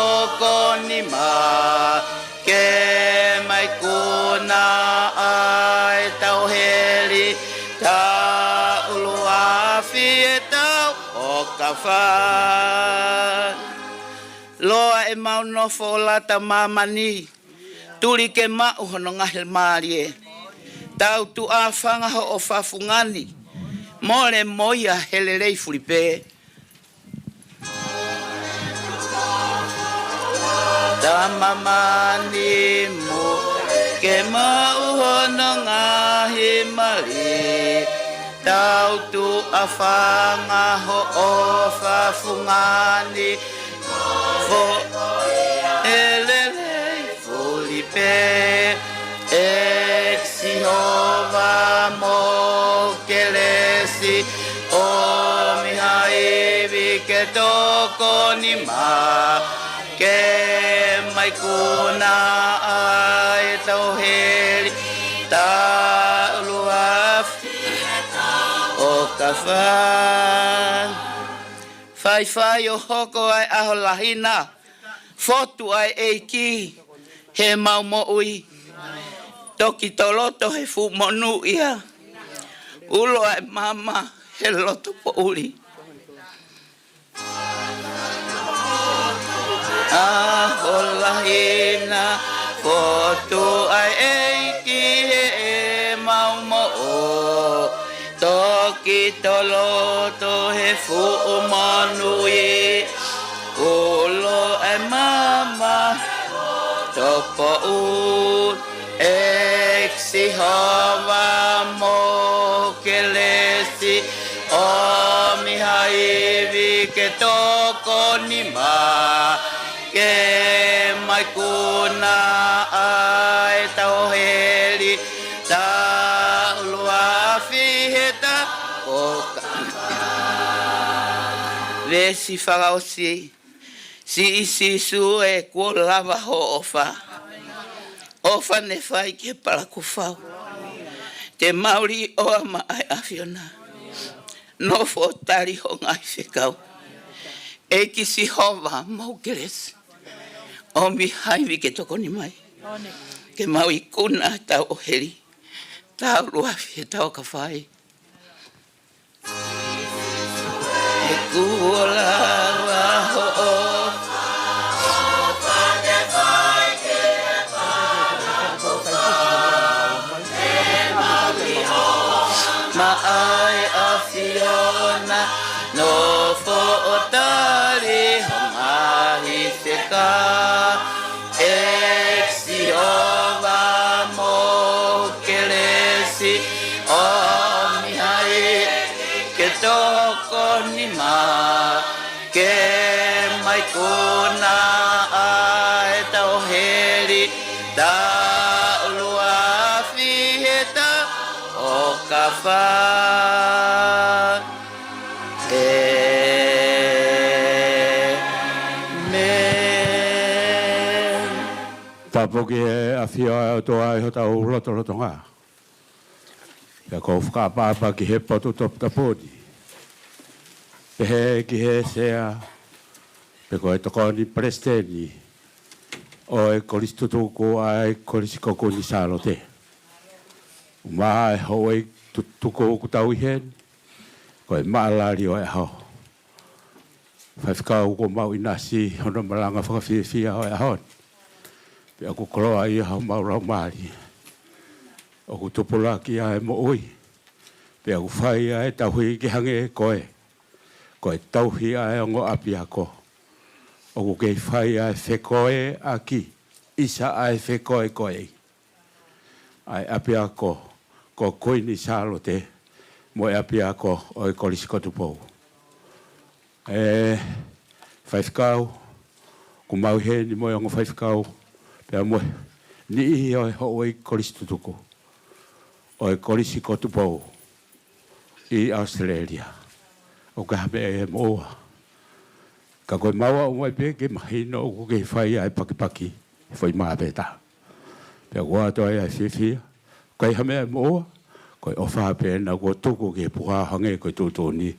tau heli ta ulu afi e tau o ka wha. Loa e mau nofo la ta mamani turi ke mau hono ngahil marie. Tau tu a whanga ho o whafungani mole moia helelei furipe. Tamamani mo ke mau hono ngahi mali tau tu afanga ho o fafungani fo elele fulipe exihova mo kelesi o mihaivi ke toko ni ma ke mai kuna ai tau heli ta luaf o ka fai o hoko ai aho lahina fotu ai eiki he mau mo ui toki toloto he fu monu ia ulo ai mama he loto po uli Aholahina fotu ai eiki he mau mo o toki toloto he fu manui ulo ai mama topo u exi hava mo kelesi o mihaivi ke toko ni ma ke mai kuna ai tau heli ta lua fiheta o vesi farao si su e ko lava ho ofa ne fai ke para ku fau te mauri o ma ai afiona no fotari ho ngai fikau e ki si hova mau keres o mi haivi ke toko ni mai ke mau I kuna tau o heri tau luafi e tau ka whai e kua ho o ma ai afiona no fo otari ho mahi se ka exihova mo kelesi o mihai ke toko ni ma ke mai kuna ai tau heri ta ulua fiheta o kafa Tapoki e awhia to ai ho tau roto ngā. Pea ko whakapapa ki he potu top taponi. Pehe ki he sea, pe ko e toko ni presteni, o e koristu tuku ai korisiko ko ni salo te. Umaha e ho e tuku ku tau hen, ko e maalari o e hao. Whaiwhikau ko mau inasi, hono malanga whakawhiwhia o e hao. Pea ku koloa I hao maurau maari. O ku tupulaki a e mo ui. Pea ku whai a e tauhi ki hange e koe. Ko e tauhi a e ongo api ako. O ku kei whai a e whekoe a ki. Isa a e whekoe koe. A e api ako. Ko koe ni salo te. Mo e api ako o e kolisiko tupou. Whaiwhikau. Ku mau he ni mo e ongo whaiwhikau. Pea moe, ni ihi o e ho i koristu tuku. O e korisi kotu pou I Australia. O ka hame e moa. Ka koe maua o moe pe ke mahino o ku ke whai ai pakipaki. Whai maa peta. Pea kua toa e whiwhia. Kai hame e moa. Koe ofa pe na kua tuku ke puha hange koe tūtoni.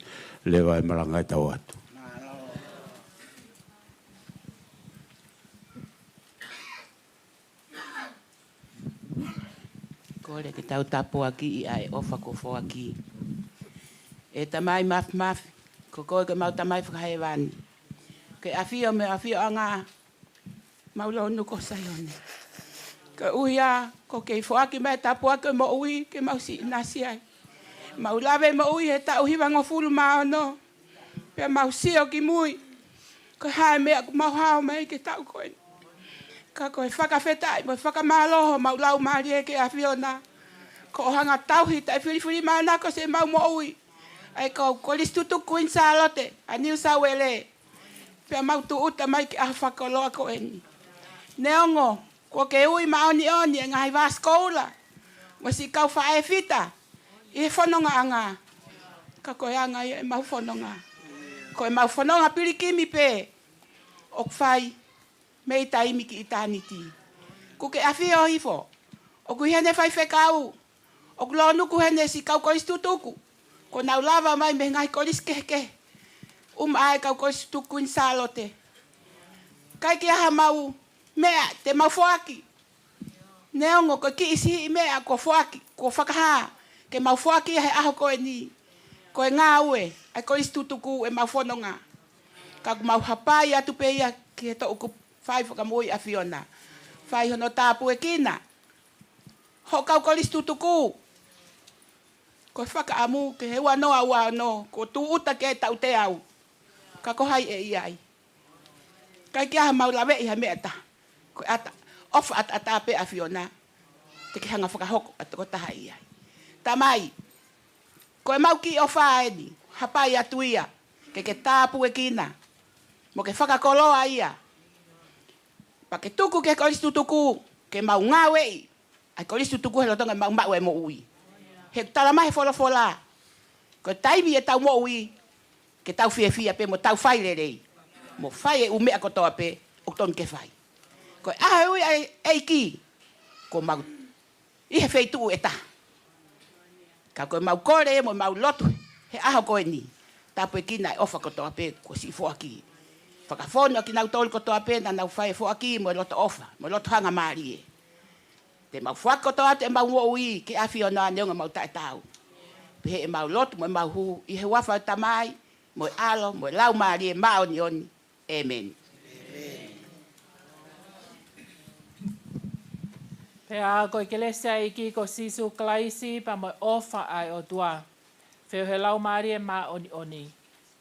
Lewa e maranga e tau atu. Ko Kore ke tau tapo aki i ai ofa ko fo aki. E tamai maf ko koe ke mau tamai whakahe wani. Ke awhio me awhio anga maulo nuko sayone. Ke uia ko ke fo aki me tapo aki mo ui ke mau si nasi ai. Mau lawe mo ui he tau hiwa ngofulu maono. Pea mau sio ki mui. Ko hae mea ku mau hao mai ke tau koe. Ka koe whakawhetai mo whakamaloho mau lau maari e ke awhio na. Ko hanga tauhi tai whiri mana ko se mau mo ui. Ai ko kolistutu kuin salote a New South Wales. Pea mau tu uta mai ke whakaloa ko eni. Neongo, ko ke ui maoni oni e ngai waskoula. Mo si kau whae fita. I whanonga anga. Ka koe anga e mau whanonga. Ko e mau whanonga pirikimi pe. Ok whai. Mei taimi ki itaniti. Ko ke awhio hifo. O ku hene whai whekau. O ku loa nuku hene si kau koris tutuku. Ko nau lava mai me ngai koris keke. Ae kau koris tutuku in salote. Kai ki aha mau mea te mau foaki. Neongo ko ki isi mea ko foaki. Ko whakaha. Ke mau foaki he aho koe ni. Ko e ngā ue. Ai koris tutuku e mau whanonga. Ka ku mau hapai atu pe ia ki he to uku whai whakamui a Fiona. Whai hono tāpu e kina. Ho kau koris tutuku. Ko whakaamu ke he wanoa wano. Ko tu uta ke tau te au. Ka ko hai e iai. Kai ki aha mau lawe i ha mea ta. Ko ata. Ofa ata pe a Fiona. Te ki hanga whakahoko ata ko taha iai. Tamai. Ko e mau ki ofa eni. Hapai atu ia. Ke tāpu e kina. Mo ke whakakoloa ia. Pa ke tuku ke koris tutuku. Ke mau ngawe i. Ai koris tutuku he lotonga mau mau e mo ui. He talama he fola. Ko taimi e tau mo ui. Ke tau fia pe mo tau whai rerei. Mo whai e umea kotoa pe. O ton ke whai. Ko aha ui ai ki. Ko mau. Ihe feitu e ta. Ka ko mau kore mo mau lotu. He aho koe ni. Tapu e kina e ofa kotoa pe. Ko si fo aki. Whakafono ki nau tolu kotoa pe. Na nau whai fo aki mo loto ofa. Mo loto hanga maari e. Te mau whakotoa te mau mo ui. Ke a Fiona neonga mau tae tau. Pe he mau lotu mo mau hu. I he wafa tamai. Mo alo. Mo lau maari e mao ni oni. Amen. Pea ko ke lesia iki ko sisu klaisi pa mo ofa ai o tua. Feo he lau maari e ma oni oni.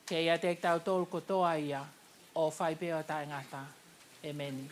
Ke ia te tau tolu kotoa ia. O whai peo tae ngata. Amen.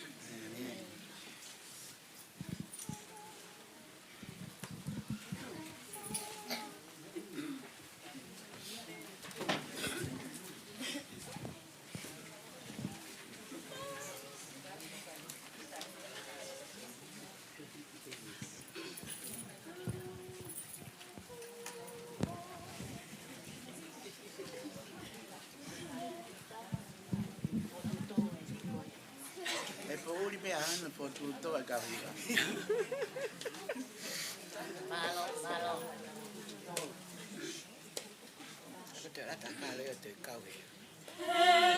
Uri me ana po tuto a kawiwa. Malo. Ko te rata kale o te kawi. Hey!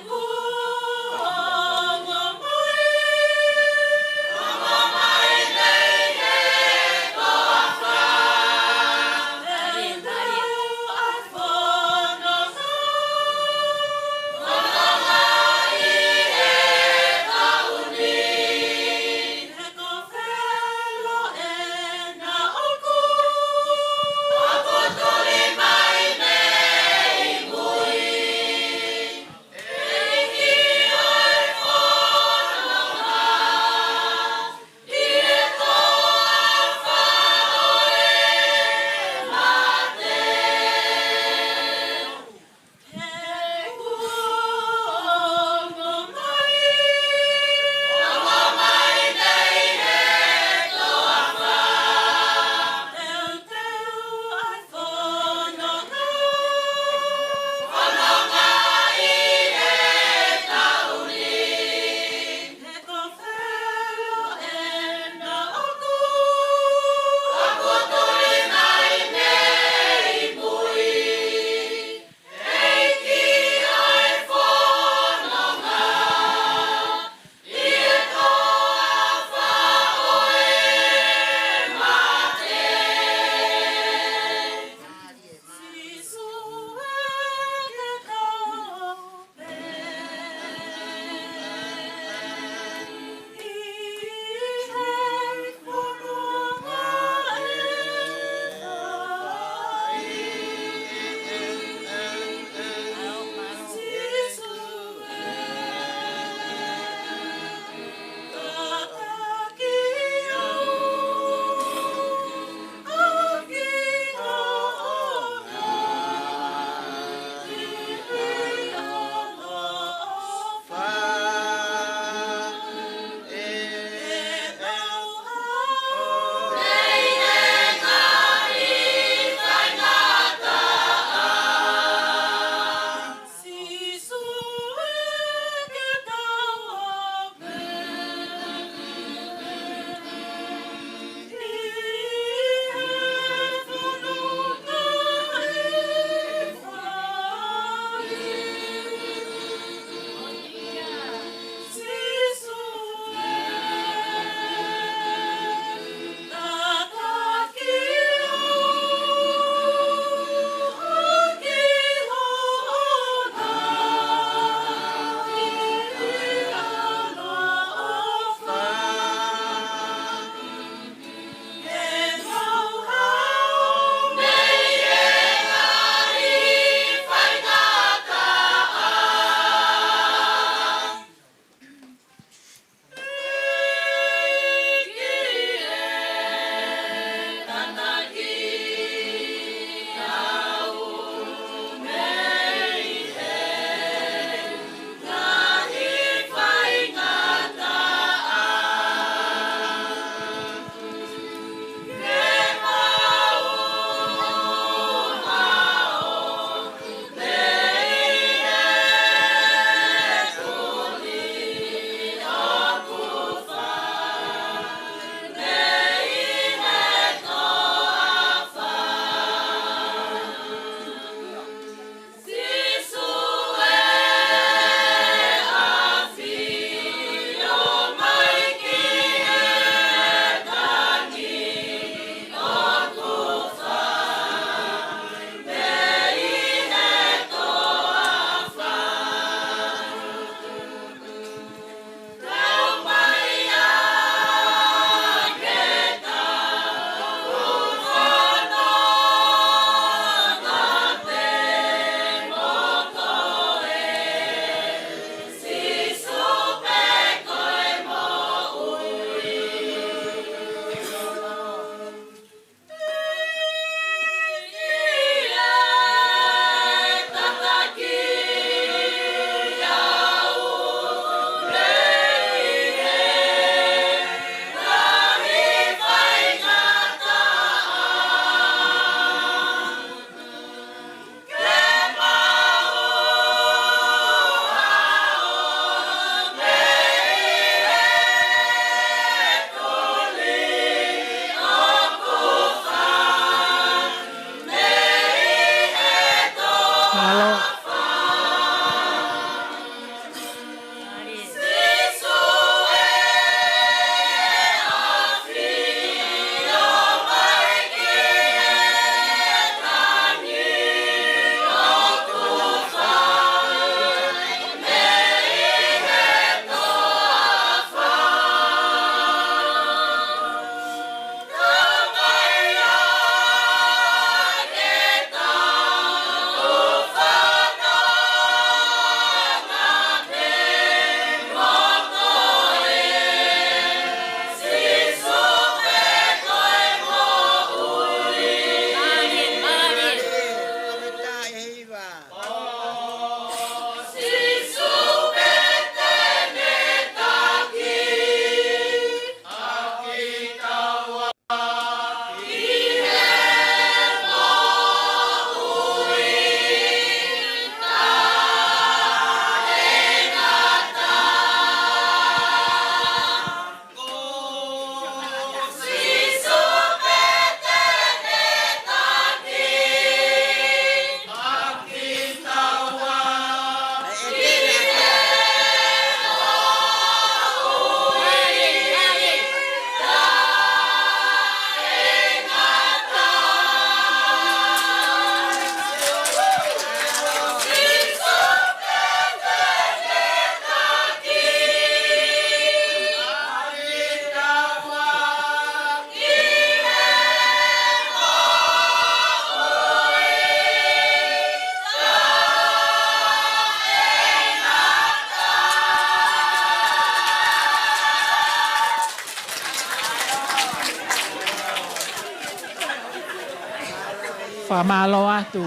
Whamalo atu.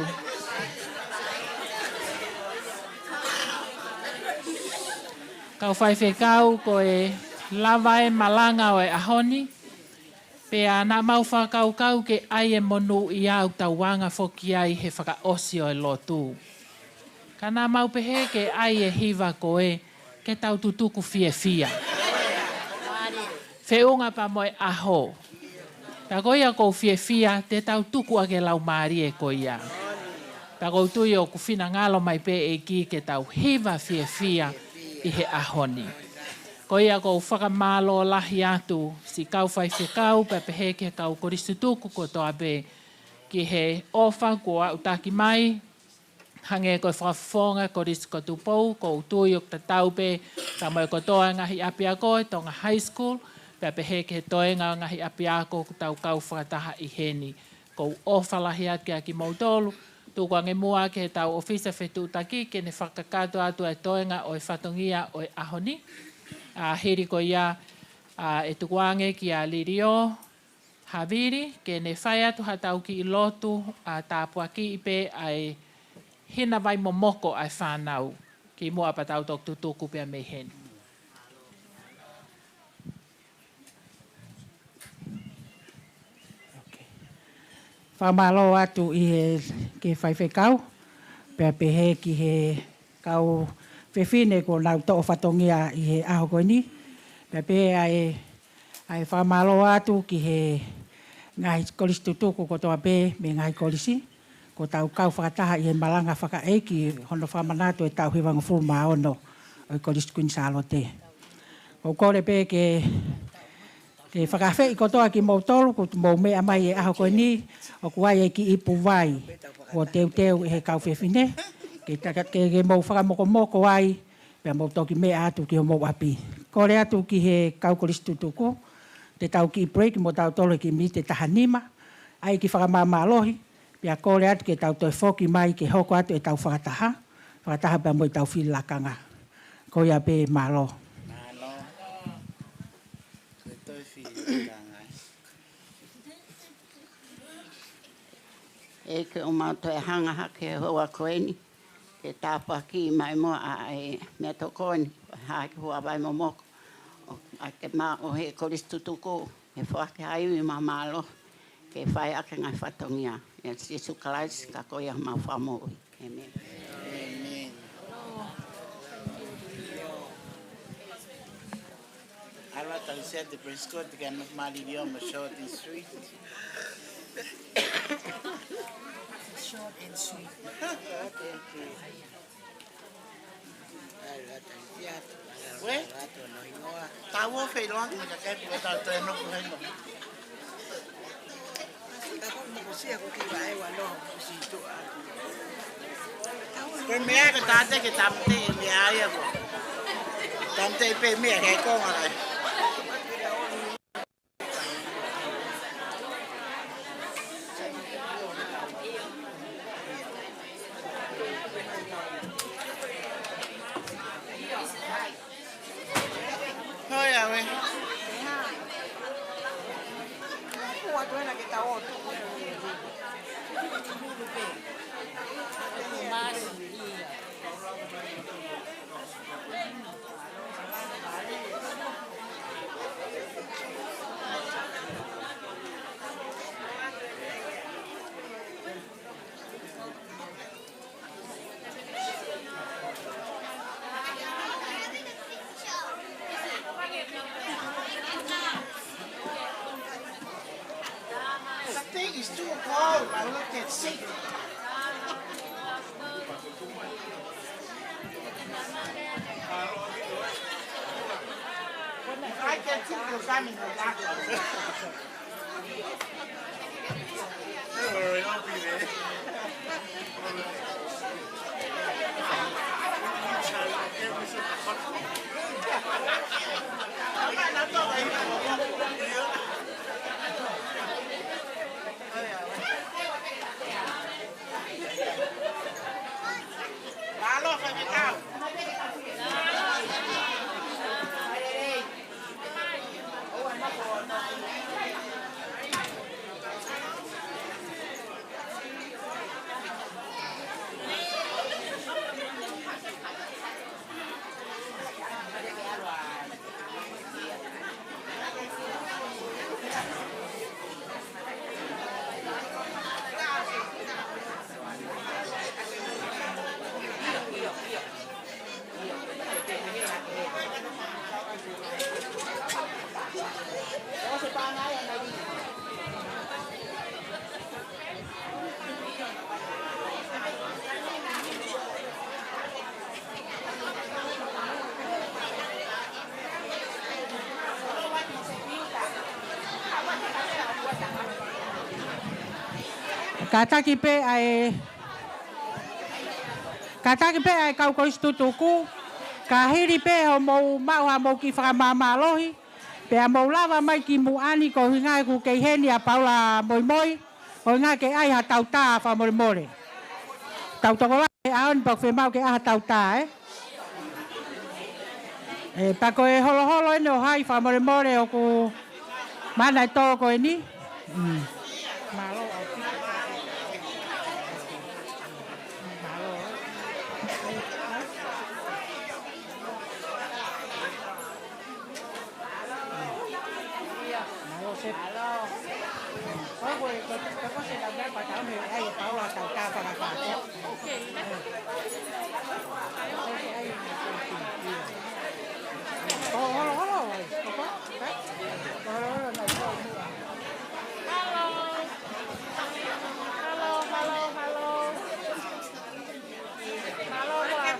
Kau whaiwhekau ko e lawa e malanga o e ahoni. Pea nā mau whakau ke ai e monu i au tauanga whoki ai he whakaosi o e lotu. Ka nā mau pehe ke ai e hiva ko e ke tau tutuku fia fia. Whiunga pa moe aho. Pea koia kou fia fia te tau tuku a ke lau maari e koia. Pea kou tui o kuwhina ngalo mai pe e ki ke tau hiva fia fia i he ahoni. Koia kou whakamalo lahi atu si kau whaiwhekau pe pehe ke kau koristutuku ko toa be ki he ofa kua utaki mai hange koe whakafonga koris ko tupou ko tui o tatau pe ka moe ko toa ngahi api a koe tonga high school pe pehe ke toe ngā ngahi api a koe ko tau kau whakataha i heni. Kou ofa lahi atu ki mautolu tuku ange mua ke tau ofisa whetu utaki ke ne whakakato atu e toenga o e whatongia o e ahoni. Hiri ko ia e tukuange ki a Lirio Haviri, ke ne whai atu hatau ki i lotu tāpua ki i pe ai hina vai momoko ai whanau ki mua patau tok tutuku pia me hen. Whamalo atu i he ke whaiwhekau, pia pehe ki he kau whewhine ko nau to'o whatongia i he aho koe ni. Pia pehe ai whamalo atu ki he ngahi kolisi tutuku ko toa pe me ngahi kolisi. Ko tau kau whakataha i he malanga whakaeki hono whamanatu e tau hiwanga fuma ono o i kolisi Queen Charlotte. Ko kore pe ke whakawhi ko toa ki mautolu ko mou mea mai e aho koe ni o kuai e ki ipu vai o teu e he kau whewhine. Ke mou whakamoko ai, pia mou toki mea atu ki ho mou api. Kore atu ki he kau kolisi tutuku, te tau ki break mo tau tolo ki mi te tahanima, ai ki whakamama alohi, pia kore atu ke tau toi whoki mai ke hoko atu e tau whakataha pia mo i tau whilakanga. Koia pe malo. Malo. Koe toi whilakanga. E ke o mātou e hanga hake hoa koeni. Ke tāpua ki mai moa a e mea tokoni, hae ke hua vai momoko. A ke mā o he koristutuku, he whake haiwi mā mālo, ke whai ake ngai whatongia. E Jesu Christ, ka koia mā whamoi. Amen. Amen. Ala tau sea te presco te ka nos mali idioma short and sweet. Short and sweet. Ué? Tá bom, feio logo, já quer botar o treino no reino. Tá bom, não consigo que vai o ano, se tu a. Pe mea que tá até que tá bem mea aí agora. Tá bem pe mea que com a. It's too cold. I looked at sick. I can see the sun in the dark. Don't worry, I'll be there. Kataki pe ai kau Koristo tuku. Ka hiri pe o mau ha mau ki whakamamalohi. Pea mau lava mai ki muani ko hingai ku kei heni a paula moi. O hingai ke ai ha tauta wha more. Tautoko la e aon pa whemau ke aha tauta Pako e holo ene o hai wha more o ku mana e tō ko e ni. Malo au pika. Có sẽ đọc ra quả thảo miệng ai bảo là tàu ca và bà Hello.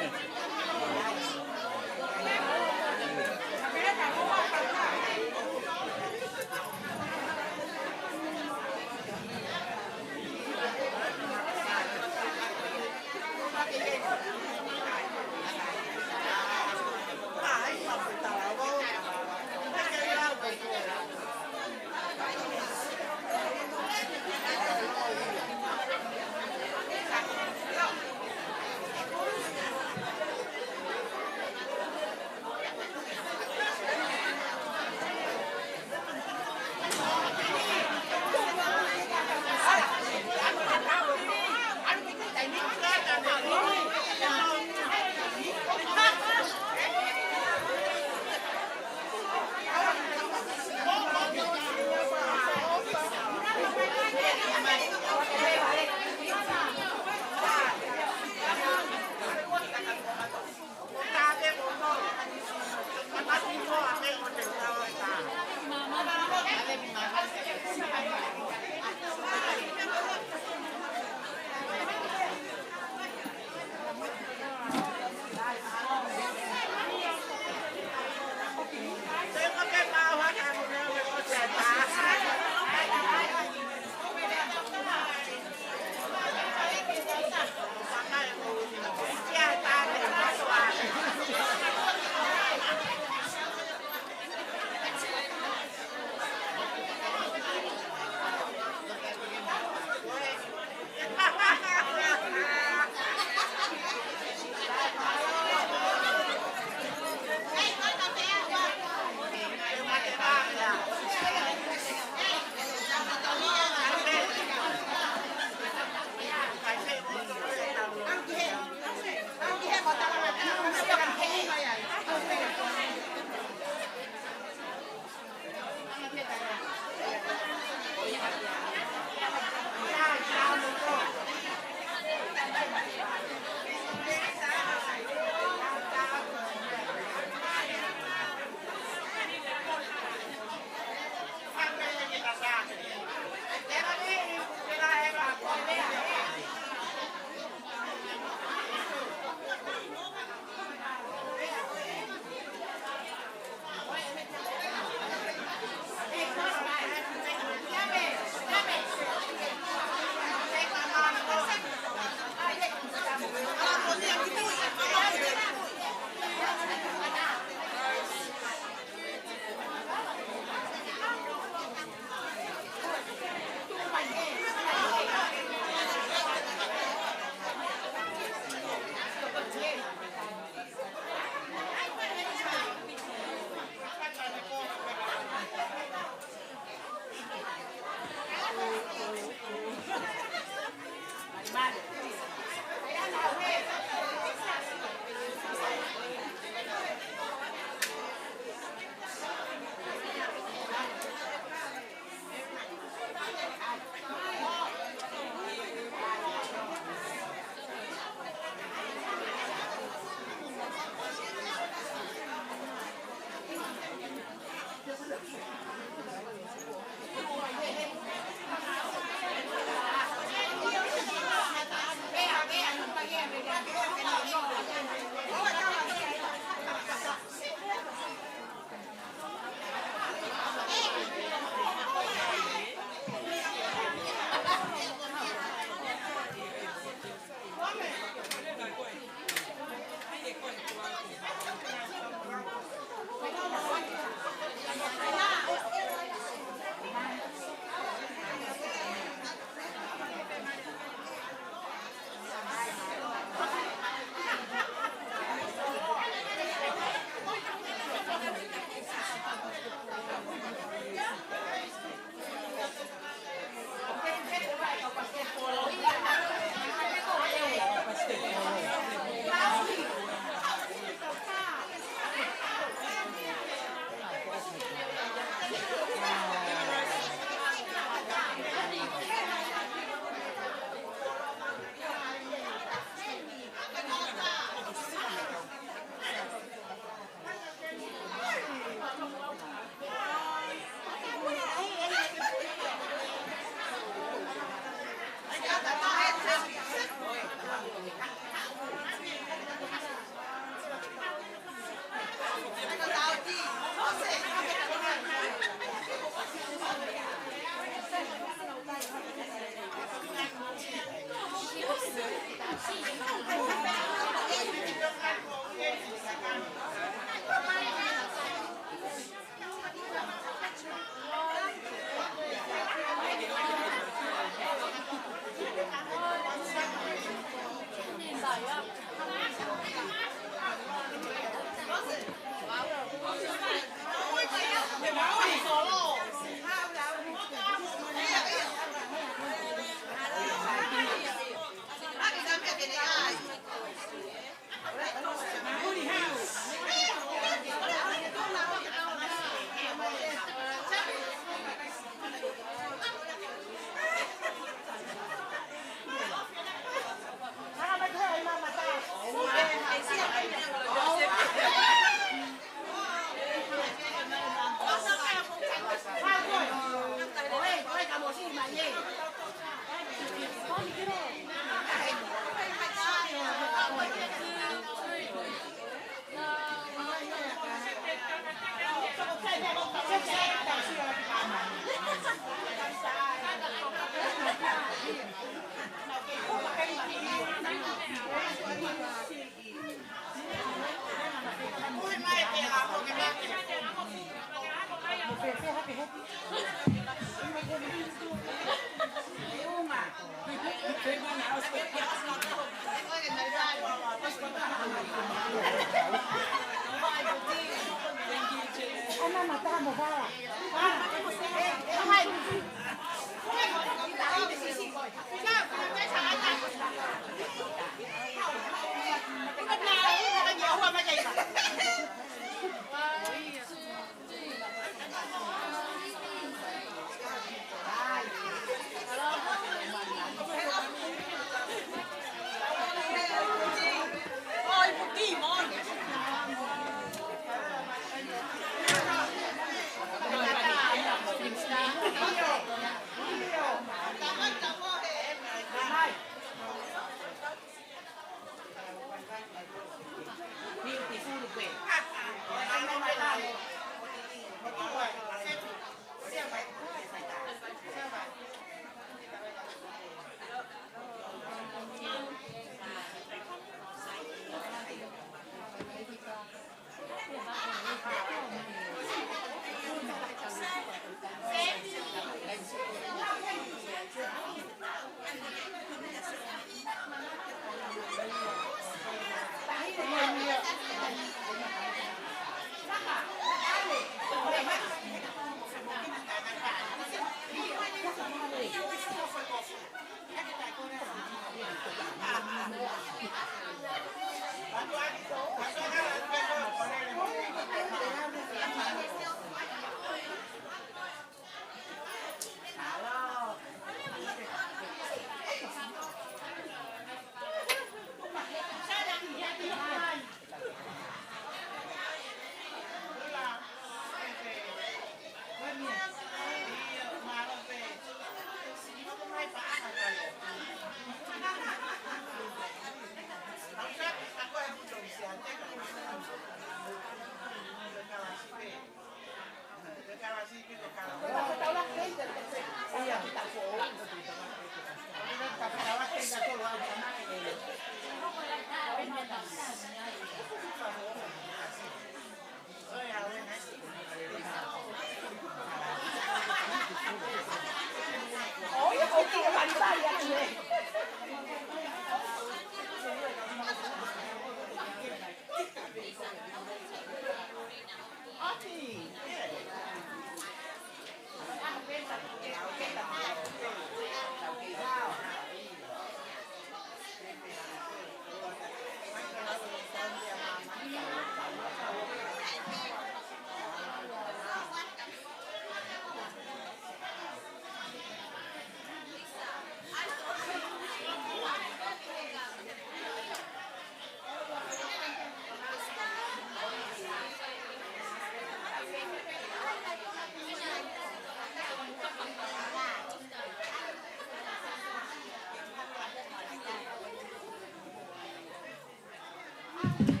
Thank you.